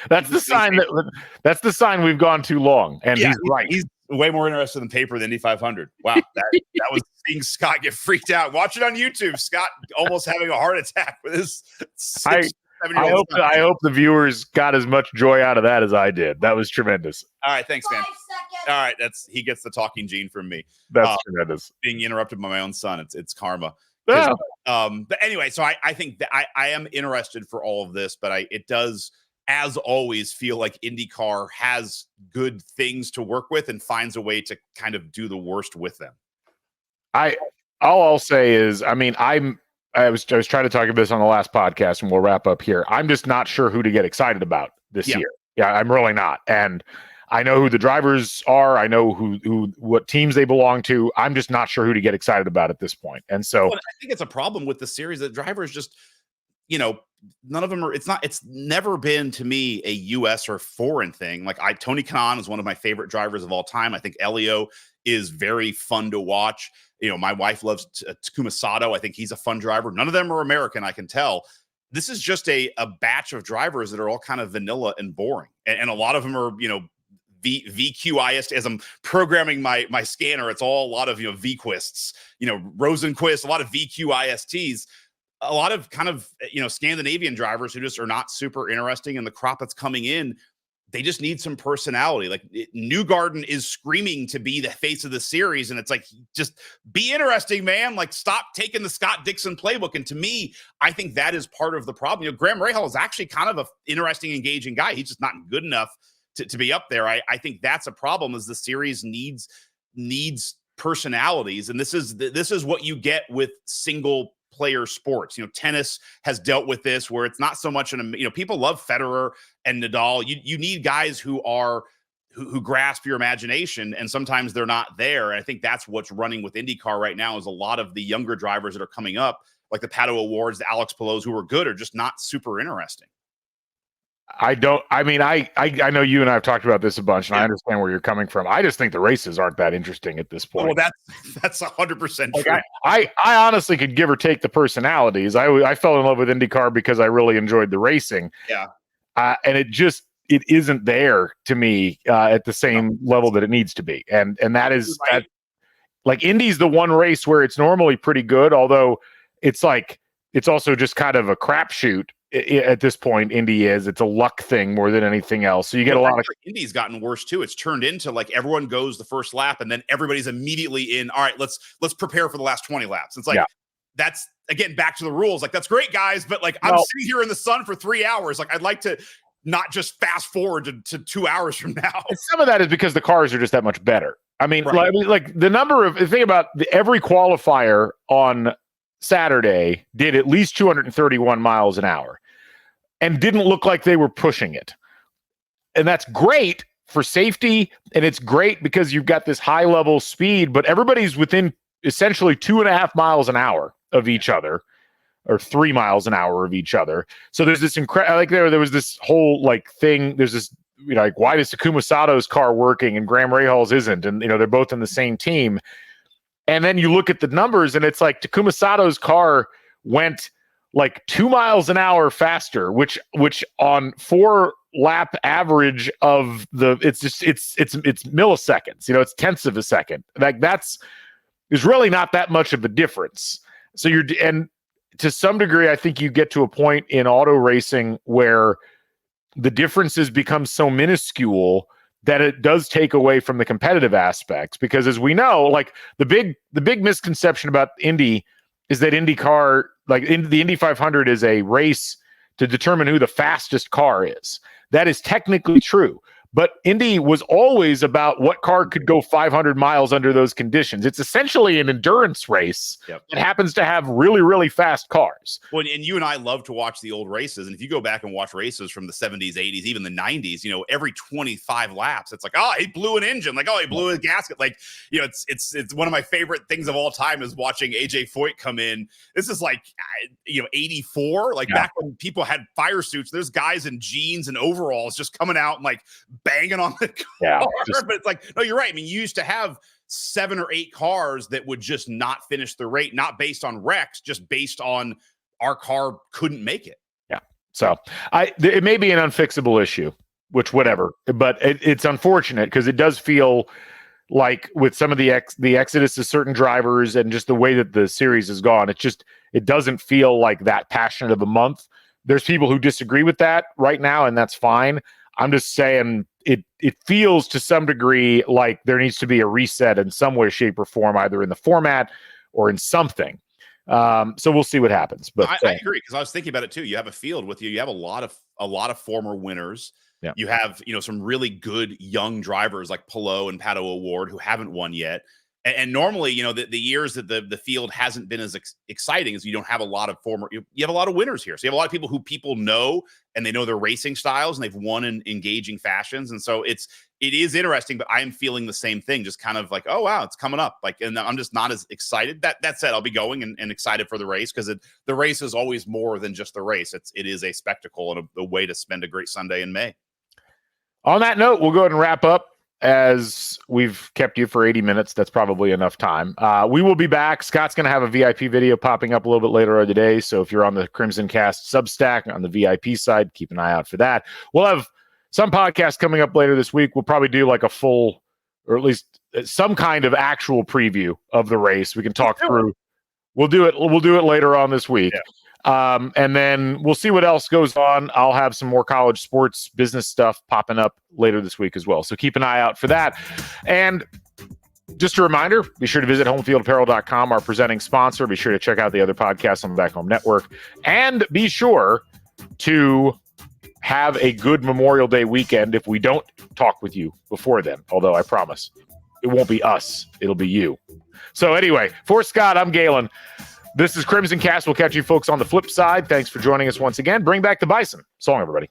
That's the sign we've gone too long. And he's right. He's way more interested in paper than Indy 500. Wow. That was seeing Scott get freaked out. Watch it on YouTube. Scott almost having a heart attack with his 7-year-old. I hope the viewers got as much joy out of that as I did. That was tremendous. All right, thanks, man. All right, he gets the talking gene from me. That's tremendous. Being interrupted by my own son, it's karma. Yeah. But anyway, so I think that I am interested for all of this, but it does, as always, feel like IndyCar has good things to work with and finds a way to kind of do the worst with them. All I'll say is, I mean, I was trying to talk about this on the last podcast, and we'll wrap up here. I'm just not sure who to get excited about this year. Yeah, I'm really not. And I know who the drivers are. I know what teams they belong to. I'm just not sure who to get excited about at this point. And so I think it's a problem with the series that drivers just, none of them are. It's never been to me a U.S. or foreign thing. Like Tony Kanaan is one of my favorite drivers of all time. I think Elio is very fun to watch. My wife loves Takuma Sato. I think he's a fun driver. None of them are American, I can tell. this is just a batch of drivers that are all kind of vanilla and boring. And a lot of them are, VQIST. As I'm programming my scanner, it's all a lot of, VQuists, Rosenquist, a lot of VQISTs, a lot of kind of, Scandinavian drivers who just are not super interesting. And the crop that's coming in, they just need some personality. Like Newgarden is screaming to be the face of the series. And it's like, just be interesting, man. Like stop taking the Scott Dixon playbook. And to me, I think that is part of the problem. Graham Rahal is actually kind of an interesting, engaging guy. He's just not good enough to be up there. I think that's a problem, is the series needs personalities. And this is what you get with single player sports. Tennis has dealt with this, where it's not so much people love Federer and Nadal. You need guys who grasp your imagination, and sometimes they're not there. And I think that's what's running with IndyCar right now, is a lot of the younger drivers that are coming up, like the Pato Awards, the Alex Palou's, who are good, are just not super interesting. I know you and I have talked about this a bunch, and I understand where you're coming from. I just think the races aren't that interesting at this point. Well, that's 100% true. I honestly could give or take the personalities. I fell in love with IndyCar because I really enjoyed the racing. Yeah. And it isn't there to me at the same level that it needs to be. And that is right. Like Indy's the one race where it's normally pretty good, although it's also just kind of a crapshoot. At this point, it's a luck thing more than anything else. So you get a lot of Indy's gotten worse too. It's turned into like everyone goes the first lap and then everybody's immediately in. All right, let's prepare for the last 20 laps. It's like, that's again, back to the rules. Like, that's great, guys. But like, I'm sitting here in the sun for 3 hours. Like, I'd like to not just fast forward to 2 hours from now. And some of that is because the cars are just that much better. I mean, right. like the thing about every qualifier on Saturday did at least 231 miles an hour and didn't look like they were pushing it. And that's great for safety, and it's great because you've got this high level speed, but everybody's within essentially 2.5 miles an hour of each other, or 3 miles an hour of each other. So there's this there was this whole thing. There's this, why is Takuma Sato's car working and Graham Rahal's isn't? And they're both in the same team. And then you look at the numbers, and it's like Takuma Sato's car went like 2 miles an hour faster, which on 4 lap average of it's milliseconds. It's tenths of a second. Like there's really not that much of a difference. So and to some degree, I think you get to a point in auto racing where the differences become so minuscule that it does take away from the competitive aspects. Because as we know, like the big misconception about Indy is that IndyCar, the Indy 500, is a race to determine who the fastest car is. That is technically true. But Indy was always about what car could go 500 miles under those conditions. It's essentially an endurance race that happens to have really, really fast cars. Well, and you and I love to watch the old races. And if you go back and watch races from the 70s, 80s, even the 90s, every 25 laps, it's like, oh, he blew an engine. Like, oh, he blew a gasket. Like, it's one of my favorite things of all time is watching AJ Foyt come in. This is like, 84, back when people had fire suits. There's guys in jeans and overalls just coming out and banging on the car. But it's like, no, you're right. I mean, you used to have 7 or 8 cars that would just not finish the rate, not based on wrecks, just based on our car couldn't make it. Yeah. So it may be an unfixable issue, which whatever, but it's unfortunate because it does feel like with some of the exodus of certain drivers and just the way that the series has gone, it doesn't feel like that passionate of a month. There's people who disagree with that right now, and that's fine. I'm just saying it feels to some degree like there needs to be a reset in some way, shape, or form, either in the format or in something. So we'll see what happens. But I agree, because I was thinking about it too. You have a field with you. You have a lot of former winners. Yeah. You have some really good young drivers like Palou and Pato Award who haven't won yet. And normally, the years that the field hasn't been as exciting as you don't have a lot of you have a lot of winners here. So you have a lot of people who people know, and they know their racing styles, and they've won in engaging fashions. And so it is interesting, but I am feeling the same thing, just kind of like, oh, wow, it's coming up. And I'm just not as excited. That said, I'll be going and excited for the race, because the race is always more than just the race. It is a spectacle and a way to spend a great Sunday in May. On that note, we'll go ahead and wrap up as we've kept you for 80 minutes. That's probably enough time. We will be back. Scott's going to have a VIP video popping up a little bit later today. So if you're on the CrimsonCast Substack on the VIP side, keep an eye out for that. We'll have some podcasts coming up later this week. We'll probably do like a full, or at least some kind of actual preview of the race. We can talk through. We'll do it later on this week. Yeah. And then we'll see what else goes on. I'll have some more college sports business stuff popping up later this week as well. So keep an eye out for that. And just a reminder, be sure to visit homefieldapparel.com, our presenting sponsor. Be sure to check out the other podcasts on the Back Home Network. And be sure to have a good Memorial Day weekend if we don't talk with you before then. Although I promise it won't be us. It'll be you. So anyway, for Scott, I'm Galen. This is CrimsonCast. We'll catch you folks on the flip side. Thanks for joining us once again. Bring back the Bison. So long, everybody.